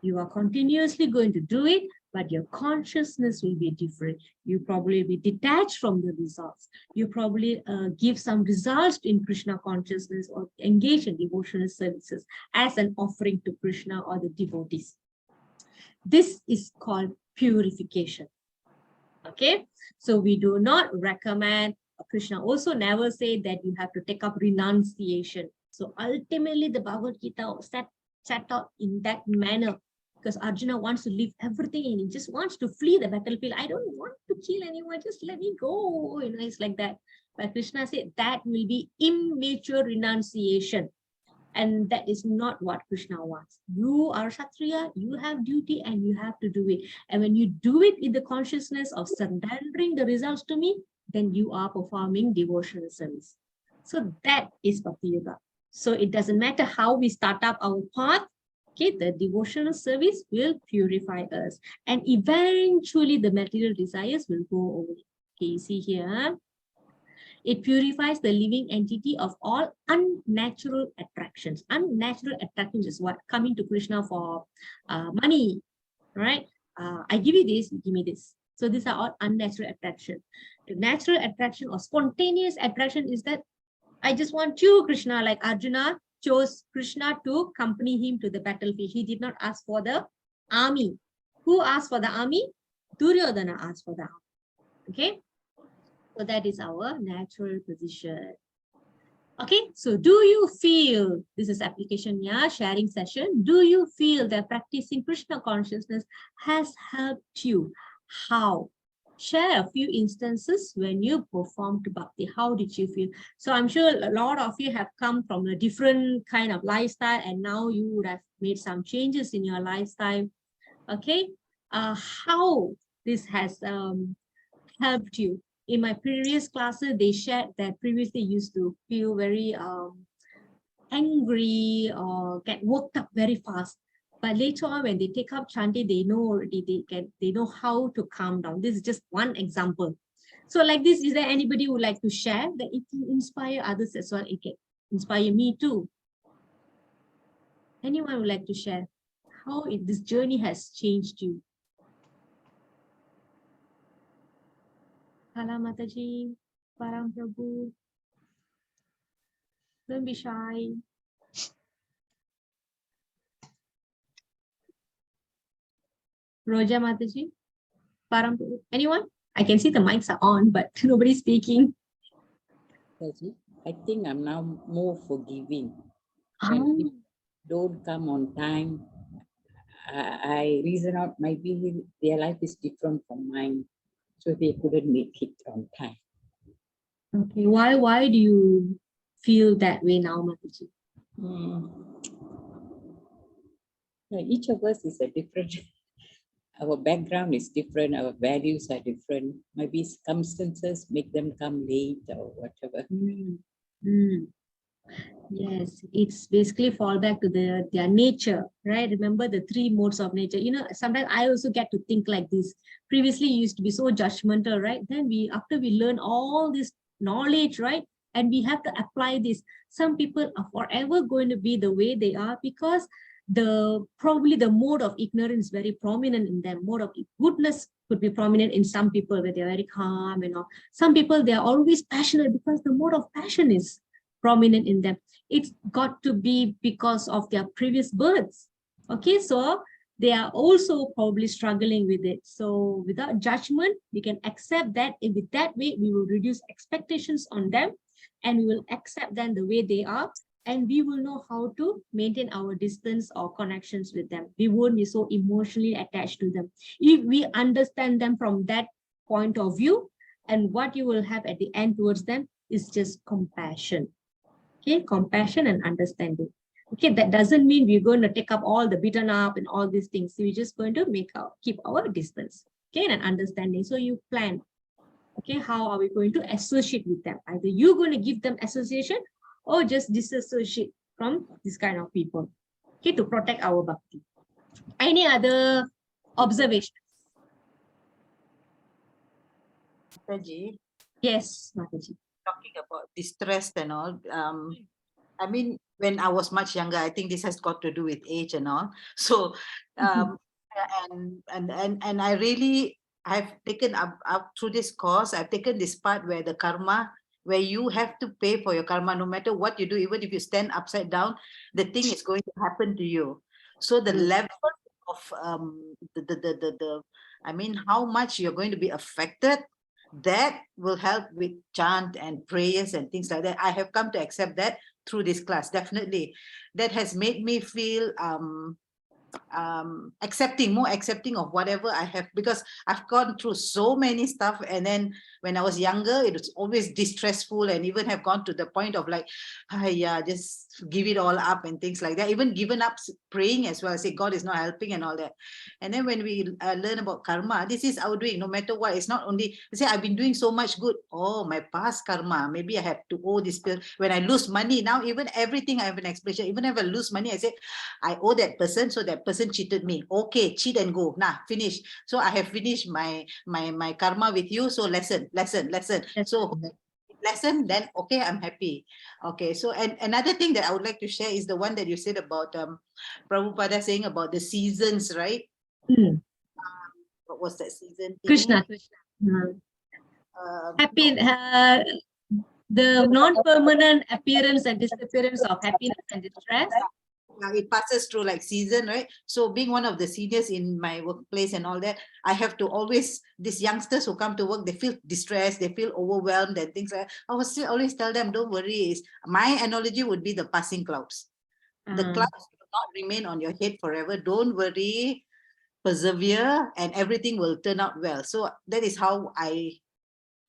you are continuously going to do it, but your consciousness will be different. You probably be detached from the results. You probably give some results in Krishna consciousness or engage in devotional services as an offering to Krishna or the devotees. This is called purification. Okay, so we do not recommend Krishna also never said that you have to take up renunciation. So ultimately, the Bhagavad Gita set out in that manner, because Arjuna wants to leave everything and he just wants to flee the battlefield. I don't want to kill anyone, just let me go. It's like that. But Krishna said that will be immature renunciation. And that is not what Krishna wants. You are Kshatriya, you have duty and you have to do it. And when you do it in the consciousness of surrendering the results to me, then you are performing devotional service. So that is Bhakti Yoga. So it doesn't matter how we start up our path, okay, the devotional service will purify us. And eventually the material desires will go away. Okay, you see here. It purifies the living entity of all unnatural attractions. Unnatural attractions is what? Coming to Krishna for money, right? I give you this, you give me this. So these are all unnatural attraction. The natural attraction or spontaneous attraction is that I just want you, Krishna, like Arjuna chose Krishna to accompany him to the battlefield. He did not ask for the army. Who asked for the army? Duryodhana asked for the army. Okay? So that is our natural position. Okay, so do you feel, this is application, yeah, sharing session. Do you feel that practicing Krishna consciousness has helped you? How? Share a few instances when you performed Bhakti. How did you feel? So I'm sure a lot of you have come from a different kind of lifestyle and now you would have made some changes in your lifestyle. Okay, how this has helped you? In my previous classes, they shared that previously used to feel very angry or get worked up very fast. But later on, when they take up chanting, they know already, they know how to calm down. This is just one example. So like this, is there anybody who would like to share that it can inspire others as well? It can inspire me too. Anyone would like to share how this journey has changed you? Kala Mataji, Param Prabhu. Don't be shy. Roja Mataji, Param Prabhu. Anyone? I can see the mics are on, but nobody's speaking. I think I'm now more forgiving. Oh. When people don't come on time, I reason out maybe their life is different from mine, so they couldn't make it on time. Okay, why do you feel that way now, Mataji? Each of us is a different. Our background is different. Our values are different. Maybe circumstances make them come late or whatever. Yes, it's basically fall back to their nature, right? Remember the three modes of nature. Sometimes I also get to think like this. Previously, you used to be so judgmental, right? Then after we learn all this knowledge, right? And we have to apply this. Some people are forever going to be the way they are because probably the mode of ignorance is very prominent in them. Mode of goodness could be prominent in some people where they're very calm and all. Some people, they are always passionate because the mode of passion is prominent in them. It's got to be because of their previous births. Okay, so they are also probably struggling with it. So without judgment, we can accept that. And with that way, we will reduce expectations on them and we will accept them the way they are. And we will know how to maintain our distance or connections with them. We won't be so emotionally attached to them. If we understand them from that point of view, and what you will have at the end towards them is just compassion. Okay, compassion and understanding. Okay, that doesn't mean we're going to take up all the beaten up and all these things. So we're just going to keep our distance. Okay, and understanding. So you plan. Okay, how are we going to associate with them? Either you're going to give them association or just disassociate from this kind of people. Okay, to protect our bhakti. Any other observations? Mataji, Yes, Mataji. talking about distress and all, I mean, when I was much younger, I think this has got to do with age and all. So, and I really, I've taken up through this course, I've taken this part where the karma, where you have to pay for your karma, no matter what you do, even if you stand upside down, the thing is going to happen to you. So the level of I mean, how much you're going to be affected that will help with chant and prayers and things like that. I have come to accept that through this class. Definitely, that has made me feel more accepting of whatever I have, because I've gone through so many stuff, and then when I was younger it was always distressful, and even have gone to the point of like, yeah, just give it all up and things like that, even given up praying as well. I say God is not helping and all that. And then when we learn about karma, this is our doing, no matter what. It's not only say I've been doing so much good, oh, my past karma, maybe I have to owe this bill. When I lose money now, even everything I have an explanation. Even if I lose money, I say I owe that person, so that person cheated me. Okay, cheat and go. Nah, finish. So I have finished my karma with you. So lesson. So lesson, then okay, I'm happy. Okay, so and another thing that I would like to share is the one that you said about Prabhupada saying about the seasons, right? What was that season? Krishna. Happy, the non-permanent appearance and disappearance of happiness and distress. It passes through like season, right? So being one of the seniors in my workplace and all that, I have to always, these youngsters who come to work, they feel distressed, they feel overwhelmed and things like that. I was still always tell them, don't worry. My analogy would be the passing clouds. The clouds will not remain on your head forever. Don't worry, persevere, and everything will turn out well. So that is how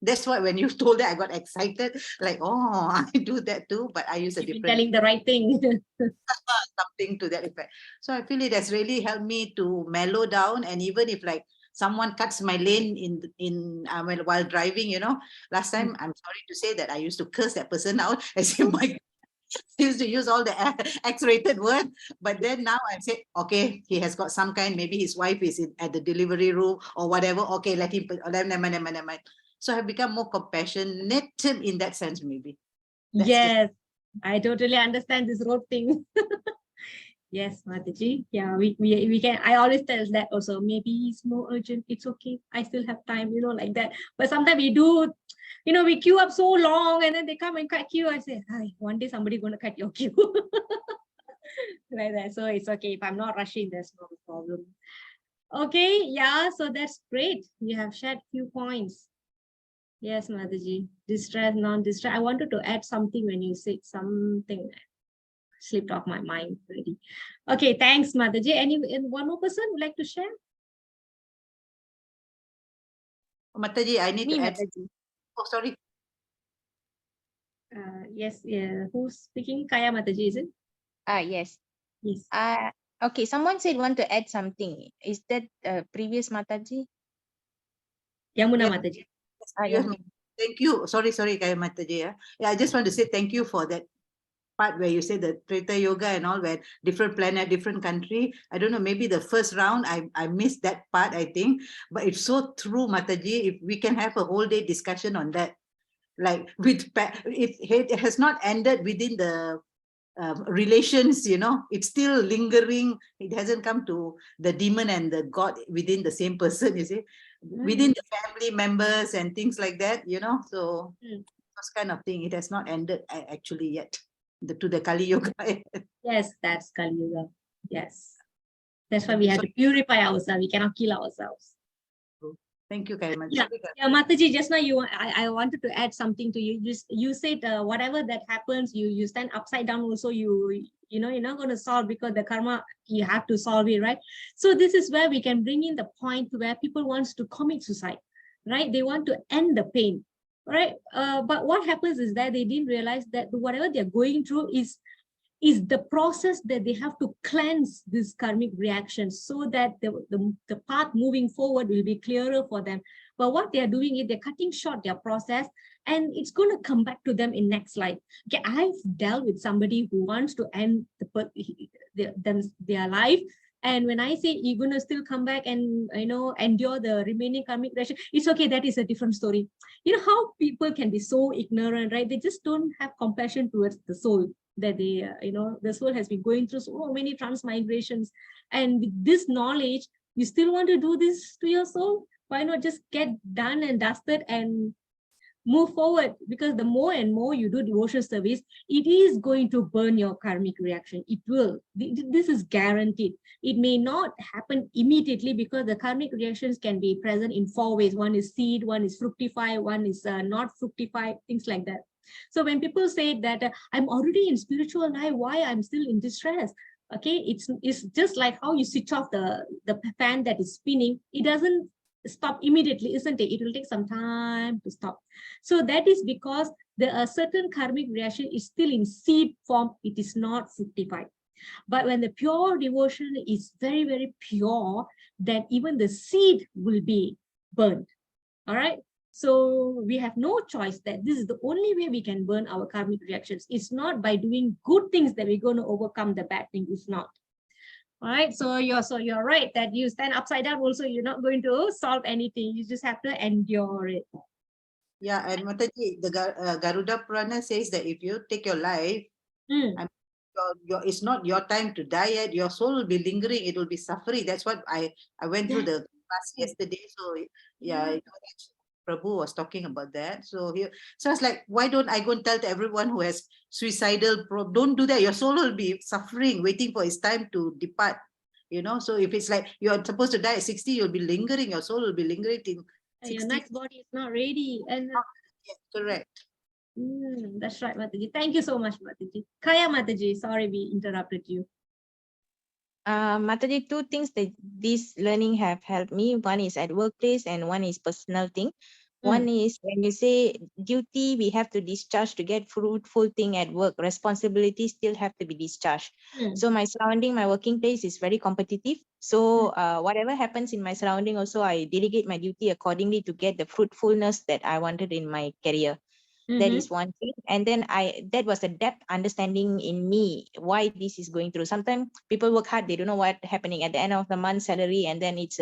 that's why when you told that, I got excited, like, oh, I do that too, but I use a different, telling the right thing. something to that effect. So I feel it has really helped me to mellow down. And even if like someone cuts my lane while driving, last time, I'm sorry to say that I used to curse that person out. I say, my used to use all the X-rated word, but then now I say, okay, he has got some kind, maybe his wife is at the delivery room or whatever. Okay, let him. Never mind. So I've become more compassionate in that sense, maybe. That's yes, I totally understand this road thing. Yes, Mataji. Yeah, we can. I always tell that also. Maybe it's more urgent. It's okay. I still have time, like that. But sometimes we do, we queue up so long, and then they come and cut queue. I say, hi, one day somebody gonna cut your queue. Like that. So it's okay. If I'm not rushing, there's no problem. Okay, yeah. So that's great. You have shared few points. Yes, Mataji. Distress, non-distress. I wanted to add something when you said something that slipped off my mind already. Okay, thanks, Mataji. One more person would like to share? Mataji, I need to add. Mataji. Oh, sorry. Yes, who's speaking? Kaya Mataji, is it? Yes. Yes. Okay, someone said want to add something. Is that previous Mataji? Yamuna Yeah. Mataji. Thank you. Sorry, Kaya Mataji. Yeah, I just want to say thank you for that part where you say the Treta Yoga and all, where different planet, different country. I don't know, maybe the first round, I missed that part, I think. But it's so true, Mataji. If we can have a whole day discussion on that. Like it has not ended within the relations, it's still lingering. It hasn't come to the demon and the God within the same person, you see, within the family members and things like that, so this kind of thing, it has not ended actually yet to the Kali Yuga. Yes, that's Kali Yuga. Yes. That's why we have to purify ourselves. We cannot kill ourselves. Thank you, Kaiman. Yeah, Mataji, just now I wanted to add something to you. You said whatever that happens, you stand upside down also, you're not going to solve, because the karma, you have to solve it, right? So this is where we can bring in the point where people wants to commit suicide, right? They want to end the pain, right? But what happens is that they didn't realize that whatever they're going through is the process that they have to cleanse this karmic reaction, so that the path moving forward will be clearer for them. But what they are doing is they're cutting short their process, and it's going to come back to them in next life. Okay, I've dealt with somebody who wants to end their life. And when I say you're going to still come back and, endure the remaining karmic reaction, it's okay. That is a different story. How people can be so ignorant, right? They just don't have compassion towards the soul, that they, the soul has been going through so many transmigrations. And with this knowledge, you still want to do this to your soul? Why not just get done and dusted and move forward, because the more and more you do devotional service, it is going to burn your karmic reaction. It will. This is guaranteed. It may not happen immediately because the karmic reactions can be present in 4 ways. One is seed, one is fructify, one is not fructify, things like that. So when people say that I'm already in spiritual life, why I'm still in distress? Okay, it's just like how you switch off the fan that is spinning. It doesn't stop immediately, isn't it? It will take some time to stop. So that is because there are certain karmic reaction is still in seed form. It is not fructified. But when the pure devotion is very, very pure, then even the seed will be burned. All right. So we have no choice that this is the only way we can burn our karmic reactions. It's not by doing good things that we're going to overcome the bad thing. It's not. All right. So you're right that you stand upside down also, you're not going to solve anything. You just have to endure it. Yeah, and Mataji, the Garuda Purana says that if you take your life, it's not your time to die yet. Your soul will be lingering. It will be suffering. That's what I went through the class yesterday. So yeah, Prabhu was talking about that. So so I was like, why don't I go and tell to everyone who has suicidal don't do that. Your soul will be suffering, waiting for its time to depart. You know, so if it's like you're supposed to die at 60, you'll be lingering. Your soul will be lingering till 60. Your next body is not ready. And correct. That's right, Mataji. Thank you so much, Mataji. Kaya Mataji, sorry we interrupted you. Mataji, 2 things that this learning have helped me. One is at workplace and one is personal thing. One is when you say duty, we have to discharge to get fruitful thing at work. Responsibilities still have to be discharged. So my surrounding, my working place is very competitive. So whatever happens in my surrounding also, I delegate my duty accordingly to get the fruitfulness that I wanted in my career. That is one thing. And then that was a depth understanding in me why this is going through. Sometimes people work hard, they don't know what's happening at the end of the month salary, and then it's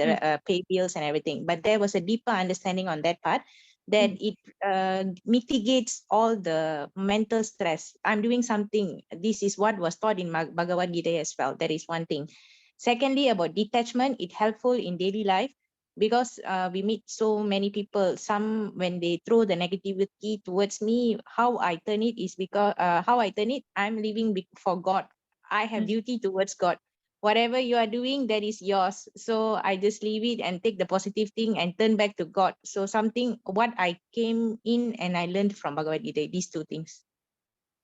pay bills and everything. But there was a deeper understanding on that part that it mitigates all the mental stress. I'm doing something. This is what was taught in Bhagavad Gita as well. That is one thing. Secondly, about detachment, it's helpful in daily life. Because we meet so many people, some when they throw the negativity towards me, how I turn it is because I'm living for God. I have duty towards God. Whatever you are doing, that is yours. So I just leave it and take the positive thing and turn back to God. So something what I came in and I learned from Bhagavad Gita, these 2 things.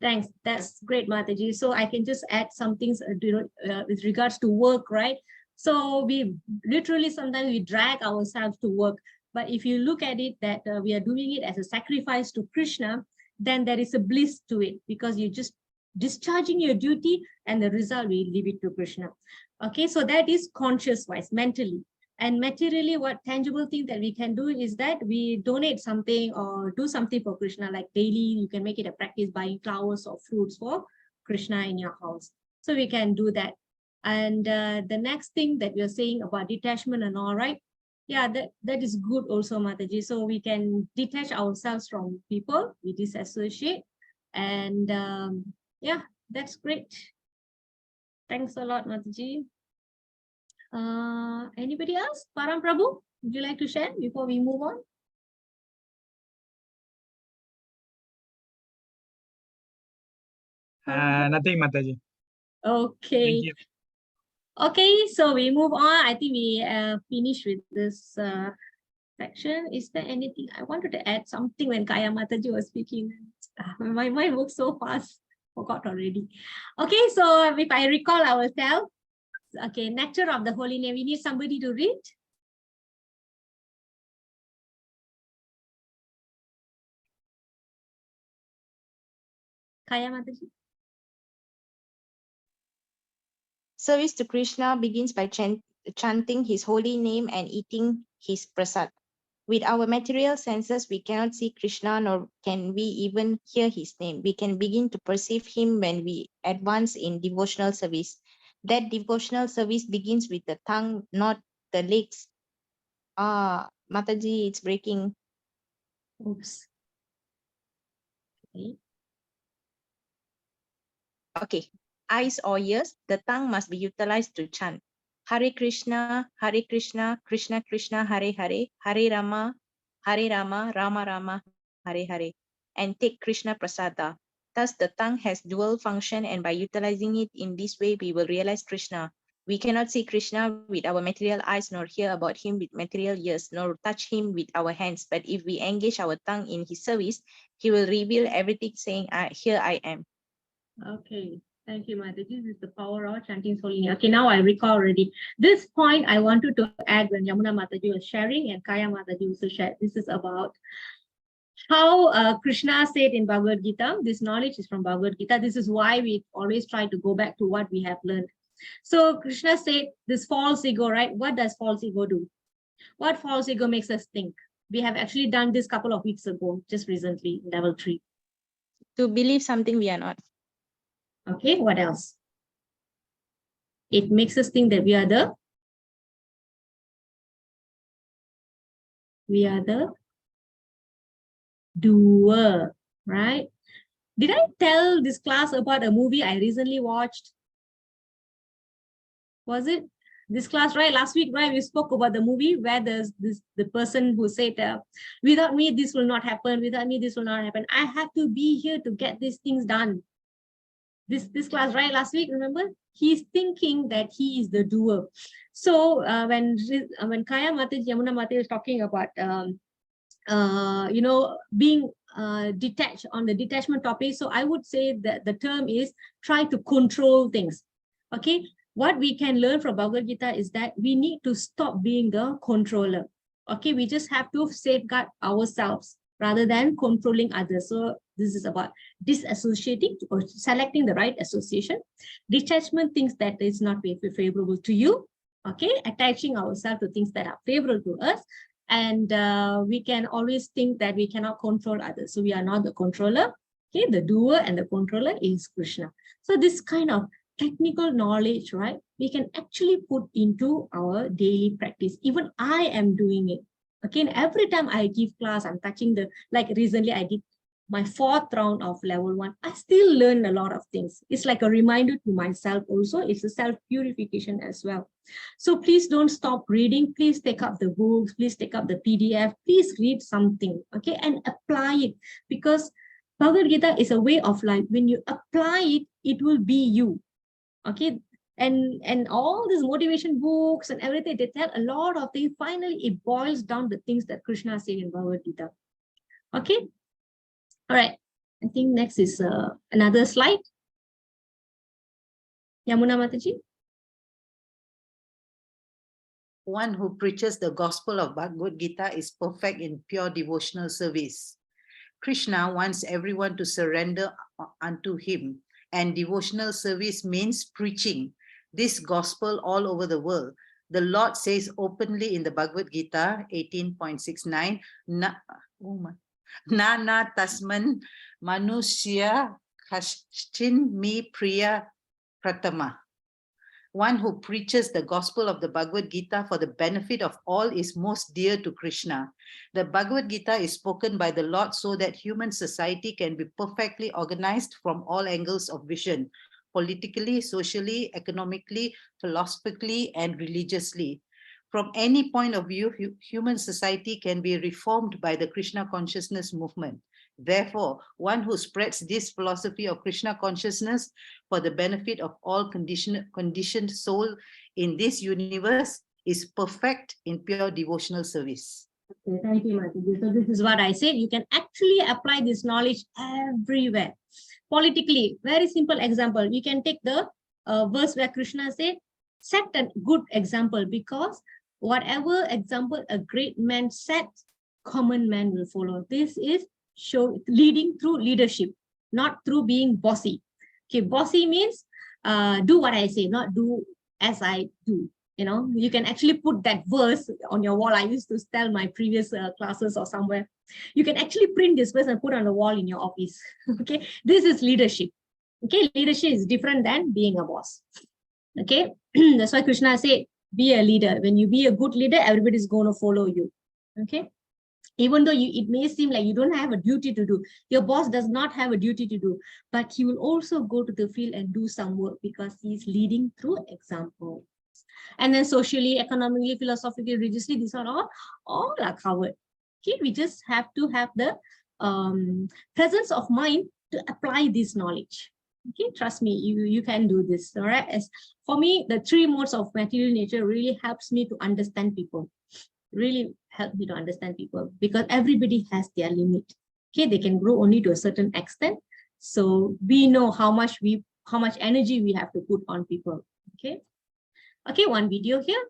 Thanks. That's great, Mataji. So I can just add some things with regards to work, right? So we literally sometimes we drag ourselves to work. But if you look at it that we are doing it as a sacrifice to Krishna, then there is a bliss to it because you're just discharging your duty and the result we leave it to Krishna. Okay, so that is conscious wise, mentally. And materially, what tangible thing that we can do is that we donate something or do something for Krishna, like daily, you can make it a practice buying flowers or fruits for Krishna in your house. So we can do that. And the next thing that you're saying about detachment and all, right? Yeah, that is good also, Mataji. So we can detach ourselves from people, we disassociate. And yeah, that's great. Thanks a lot, Mataji. Anybody else? Param Prabhu, would you like to share before we move on? Nothing, Mataji. Okay. Thank you. Okay, so we move on. I think we finished with this section. Is there anything I wanted to add something when Kaya Mataji was speaking? My mind works so fast, forgot already. Okay, so if I recall ourselves, okay, Nectar of the Holy Name, we need somebody to read. Kaya Mataji. Service to Krishna begins by chanting his holy name and eating his prasad. With our material senses, we cannot see Krishna, nor can we even hear his name. We can begin to perceive him when we advance in devotional service. That devotional service begins with the tongue, not the legs. Mataji, it's breaking. Oops. Okay. Eyes or ears, the tongue must be utilized to chant. Hare Krishna, Krishna Krishna, Hare Hare, Hare Rama, Rama Rama, Hare Hare Hare and take Krishna Prasada. Thus, the tongue has dual function, and by utilizing it in this way, we will realize Krishna. We cannot see Krishna with our material eyes, nor hear about him with material ears, nor touch him with our hands. But if we engage our tongue in his service, he will reveal everything, saying, Here I am. Okay. Thank you, Mataji. This is the power of chanting Solini. Okay, now I recall already. This point I wanted to add when Yamuna Mataji was sharing and Kaya Mataji also shared. This is about how Krishna said in Bhagavad Gita. This knowledge is from Bhagavad Gita. This is why we always try to go back to what we have learned. So Krishna said this false ego, right? What does false ego do? What false ego makes us think? We have actually done this a couple of weeks ago, just recently, level 3. To believe something we are not. Okay, what else? It makes us think that we are the doer, right? Did I tell this class about a movie I recently watched? Was it this class, right? Last week, right? We spoke about the movie where there's the person who said, without me, this will not happen. Without me, this will not happen. I have to be here to get these things done. This class, right? Last week, remember? He's thinking that he is the doer. So when Kaya Mataji, Yamuna Mataji is talking about, being detached on the detachment topic. So I would say that the term is try to control things. Okay. What we can learn from Bhagavad Gita is that we need to stop being the controller. Okay. We just have to safeguard ourselves rather than controlling others. So this is about disassociating or selecting the right association. Detachment, things that is not favorable to you. Okay. Attaching ourselves to things that are favorable to us. And we can always think that we cannot control others. So we are not the controller. Okay, the doer and the controller is Krishna. So this kind of technical knowledge, right, we can actually put into our daily practice. Even I am doing it. Okay, and every time I give class, I'm touching like recently I did my 4th round of level 1. I still learn a lot of things. It's like a reminder to myself also. It's a self-purification as well. So please don't stop reading. Please take up the books. Please take up the PDF. Please read something, okay, and apply it. Because Bhagavad Gita is a way of life. When you apply it, it will be you, okay? And all these motivation books and everything, they tell a lot of things. Finally, it boils down to things that Krishna said in Bhagavad Gita, okay? All right, I think next is another slide. Yamuna Mataji. One who preaches the gospel of Bhagavad Gita is perfect in pure devotional service. Krishna wants everyone to surrender unto him, and devotional service means preaching this gospel all over the world. The Lord says openly in the Bhagavad Gita 18.69, Nana tasman manusya kashchin mi priya pratama. One who preaches the gospel of the Bhagavad Gita for the benefit of all is most dear to Krishna. The Bhagavad Gita is spoken by the Lord so that human society can be perfectly organized from all angles of vision, politically, socially, economically, philosophically, and religiously. From any point of view, human society can be reformed by the Krishna consciousness movement. Therefore, one who spreads this philosophy of Krishna consciousness for the benefit of all conditioned soul in this universe is perfect in pure devotional service. Okay, thank you, Mataji. So this is what I said. You can actually apply this knowledge everywhere. Politically, very simple example. You can take the verse where Krishna said, set a good example, because whatever example a great man sets, common man will follow. This is leading through leadership, not through being bossy. Okay, bossy means do what I say, not do as I do. You know, you can actually put that verse on your wall. I used to tell my previous classes or somewhere. You can actually print this verse and put on the wall in your office. Okay, this is leadership. Okay, leadership is different than being a boss. Okay, that's why Krishna said, be a leader. When you be a good leader, everybody's going to follow you. Okay, even though it may seem like you don't have a duty to do, your boss does not have a duty to do, but he will also go to the field and do some work because he's leading through example. And then socially, economically, philosophically, religiously, these are all are covered. Okay, we just have to have the presence of mind to apply this knowledge. Okay, trust me, you can do this. All right. As for me, the 3 modes of material nature really helps me to understand people. Really help me to understand people, because everybody has their limit. Okay, they can grow only to a certain extent. So we know how much energy we have to put on people. Okay. Okay, one video here.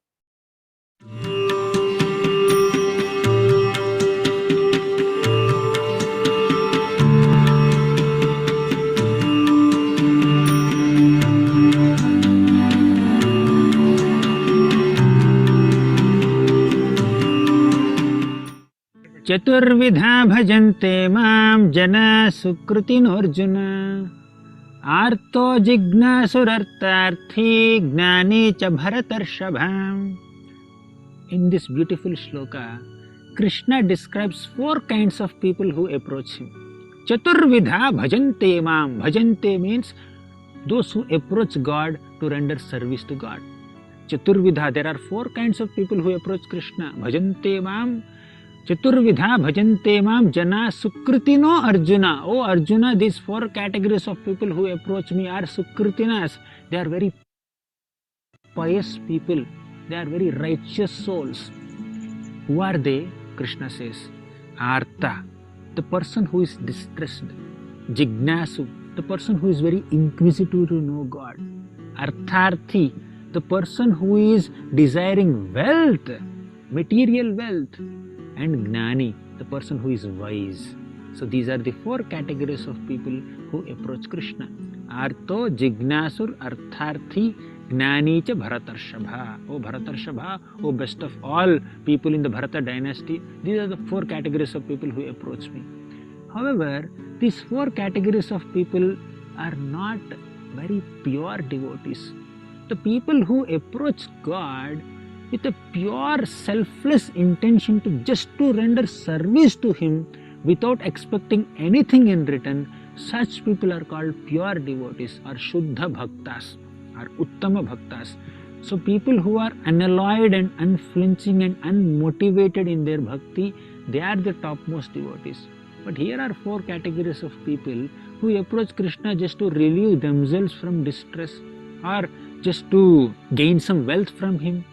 चतुर्विधा भजन्ते मां जना सुकृतिनोऽर्जुन आर्तो जिज्ञासुरर्थार्थी ज्ञानी च भरतर्षभा. In this beautiful shloka, Krishna describes 4 kinds of people who approach him. Chaturvidha bhajante mam. Bhajante means those who approach God to render service to God. Chaturvidha, there are 4 kinds of people who approach Krishna. Bhajante mam. Chaturvidha bhajante mam jana sukritino Arjuna. Oh Arjuna, these 4 categories of people who approach me are sukritinas. They are very pious people. They are very righteous souls. Who are they? Krishna says, Artha, the person who is distressed. Jignasu, the person who is very inquisitive to know God. Artharthi, the person who is desiring wealth, material wealth. And Gnani, the person who is wise. So these are the 4 categories of people who approach Krishna. Artho, Jignasur, Artharthi, Gnani cha Bharatarshava. Oh Bharatarshava, oh best of all people in the Bharata dynasty. These are the 4 categories of people who approach me. However, these 4 categories of people are not very pure devotees. The people who approach God with a pure selfless intention to render service to Him without expecting anything in return, such people are called pure devotees or Shuddha Bhaktas or Uttama Bhaktas. So people who are unalloyed and unflinching and unmotivated in their bhakti, they are the topmost devotees. But here are 4 categories of people who approach Krishna just to relieve themselves from distress, or just to gain some wealth from Him,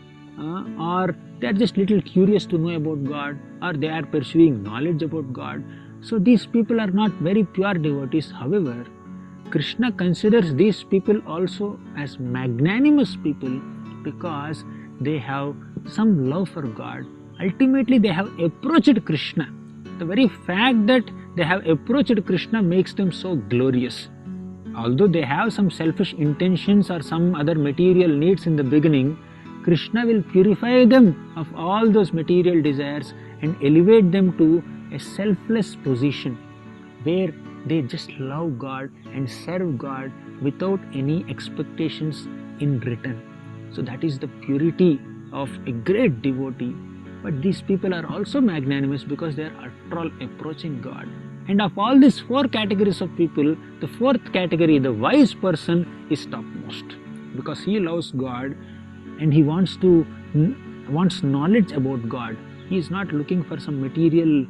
or they are just little curious to know about God, or they are pursuing knowledge about God. So these people are not very pure devotees. However, Krishna considers these people also as magnanimous people because they have some love for God. Ultimately, they have approached Krishna. The very fact that they have approached Krishna makes them so glorious. Although they have some selfish intentions or some other material needs in the beginning, Krishna will purify them of all those material desires and elevate them to a selfless position where they just love God and serve God without any expectations in return. So that is the purity of a great devotee. But these people are also magnanimous because they are after all approaching God. And of all these 4 categories of people, the 4th category, the wise person, is topmost because he loves God and he wants knowledge about God. He is not looking for some material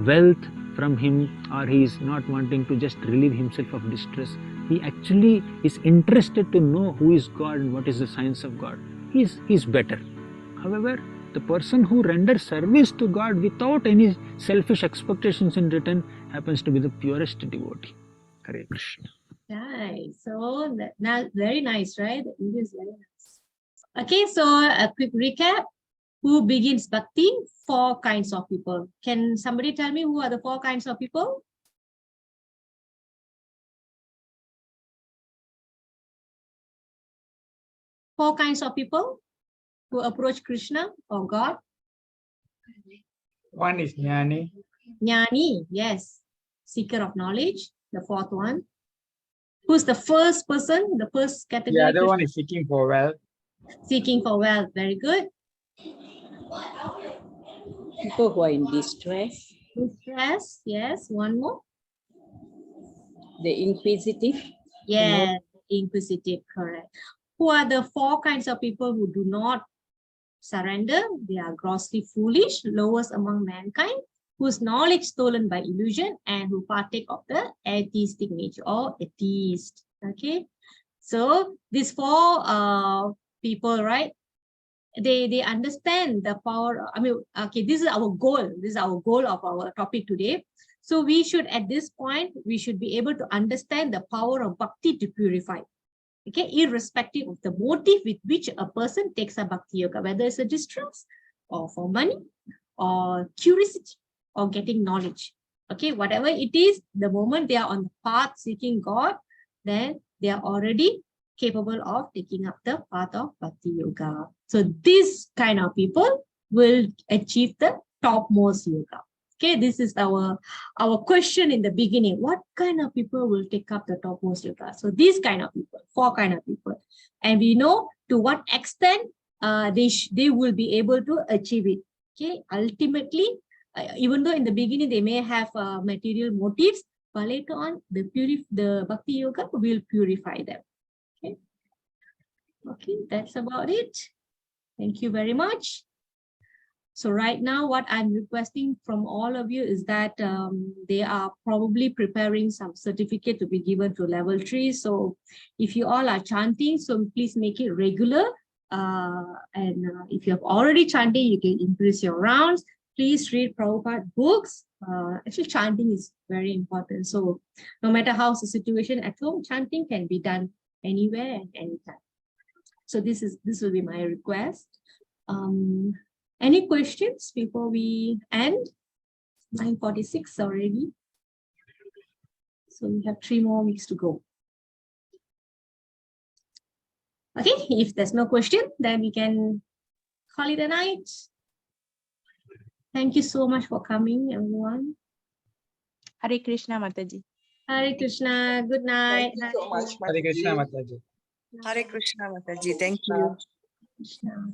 wealth from Him, or he is not wanting to just relieve himself of distress. He actually is interested to know who is God and what is the science of God. He is better. However, the person who renders service to God without any selfish expectations in return happens to be the purest devotee. Hare Krishna. Right. So now very nice, right? The video is very nice. Okay, so a quick recap. Who begins bhakti? 4 kinds of people. Can somebody tell me who are the 4 kinds of people? Four kinds of people who approach Krishna or God. One is Jnani. Jnani, yes. Seeker of knowledge. The 4th one. Who's the first person? The first category? The other one is seeking for wealth. Seeking for wealth. Very good. People who are in distress. Distress, yes. One more. The inquisitive. Yes, inquisitive, correct. Who are the 4 kinds of people who do not surrender? They are grossly foolish, lowest among mankind. whose knowledge stolen by illusion, and who partake of the atheistic nature or atheist. Okay, so these four people, right? They understand the power. I mean, okay, this is our goal. This is our goal of our topic today. So we should, at this point, we should be able to understand the power of bhakti to purify. Okay, irrespective of the motive with which a person takes a bhakti yoga, whether it's a distress or for money or curiosity or getting knowledge. Okay, whatever it is, the moment they are on the path seeking God, then they are already capable of taking up the path of bhakti yoga. So these kind of people will achieve the topmost yoga. Okay, this is our question in the beginning. What kind of people will take up the topmost yoga? So these kind of people, four kind of people. And we know to what extent they will be able to achieve it. Okay, ultimately, even though in the beginning they may have material motives, but later on the bhakti yoga will purify them. Okay, that's about it. Thank you very much. So right now, what I'm requesting from all of you is that they are probably preparing some certificate to be given to level 3. So if you all are chanting, so please make it regular. If you have already chanted, you can increase your rounds. Please read Prabhupada books. Actually, chanting is very important. So no matter how's the situation at home, chanting can be done anywhere and anytime. So this will be my request. Any questions before we end? 9:46 already. So we have 3 more weeks to go. Okay, if there's no question, then we can call it a night. Thank you so much for coming, everyone. Hare Krishna, Mataji. Hare Krishna. Good night. Thank you so much, Hare Krishna Mataji. Mataji. Hare Krishna, Mataji. Thank you. Krishna.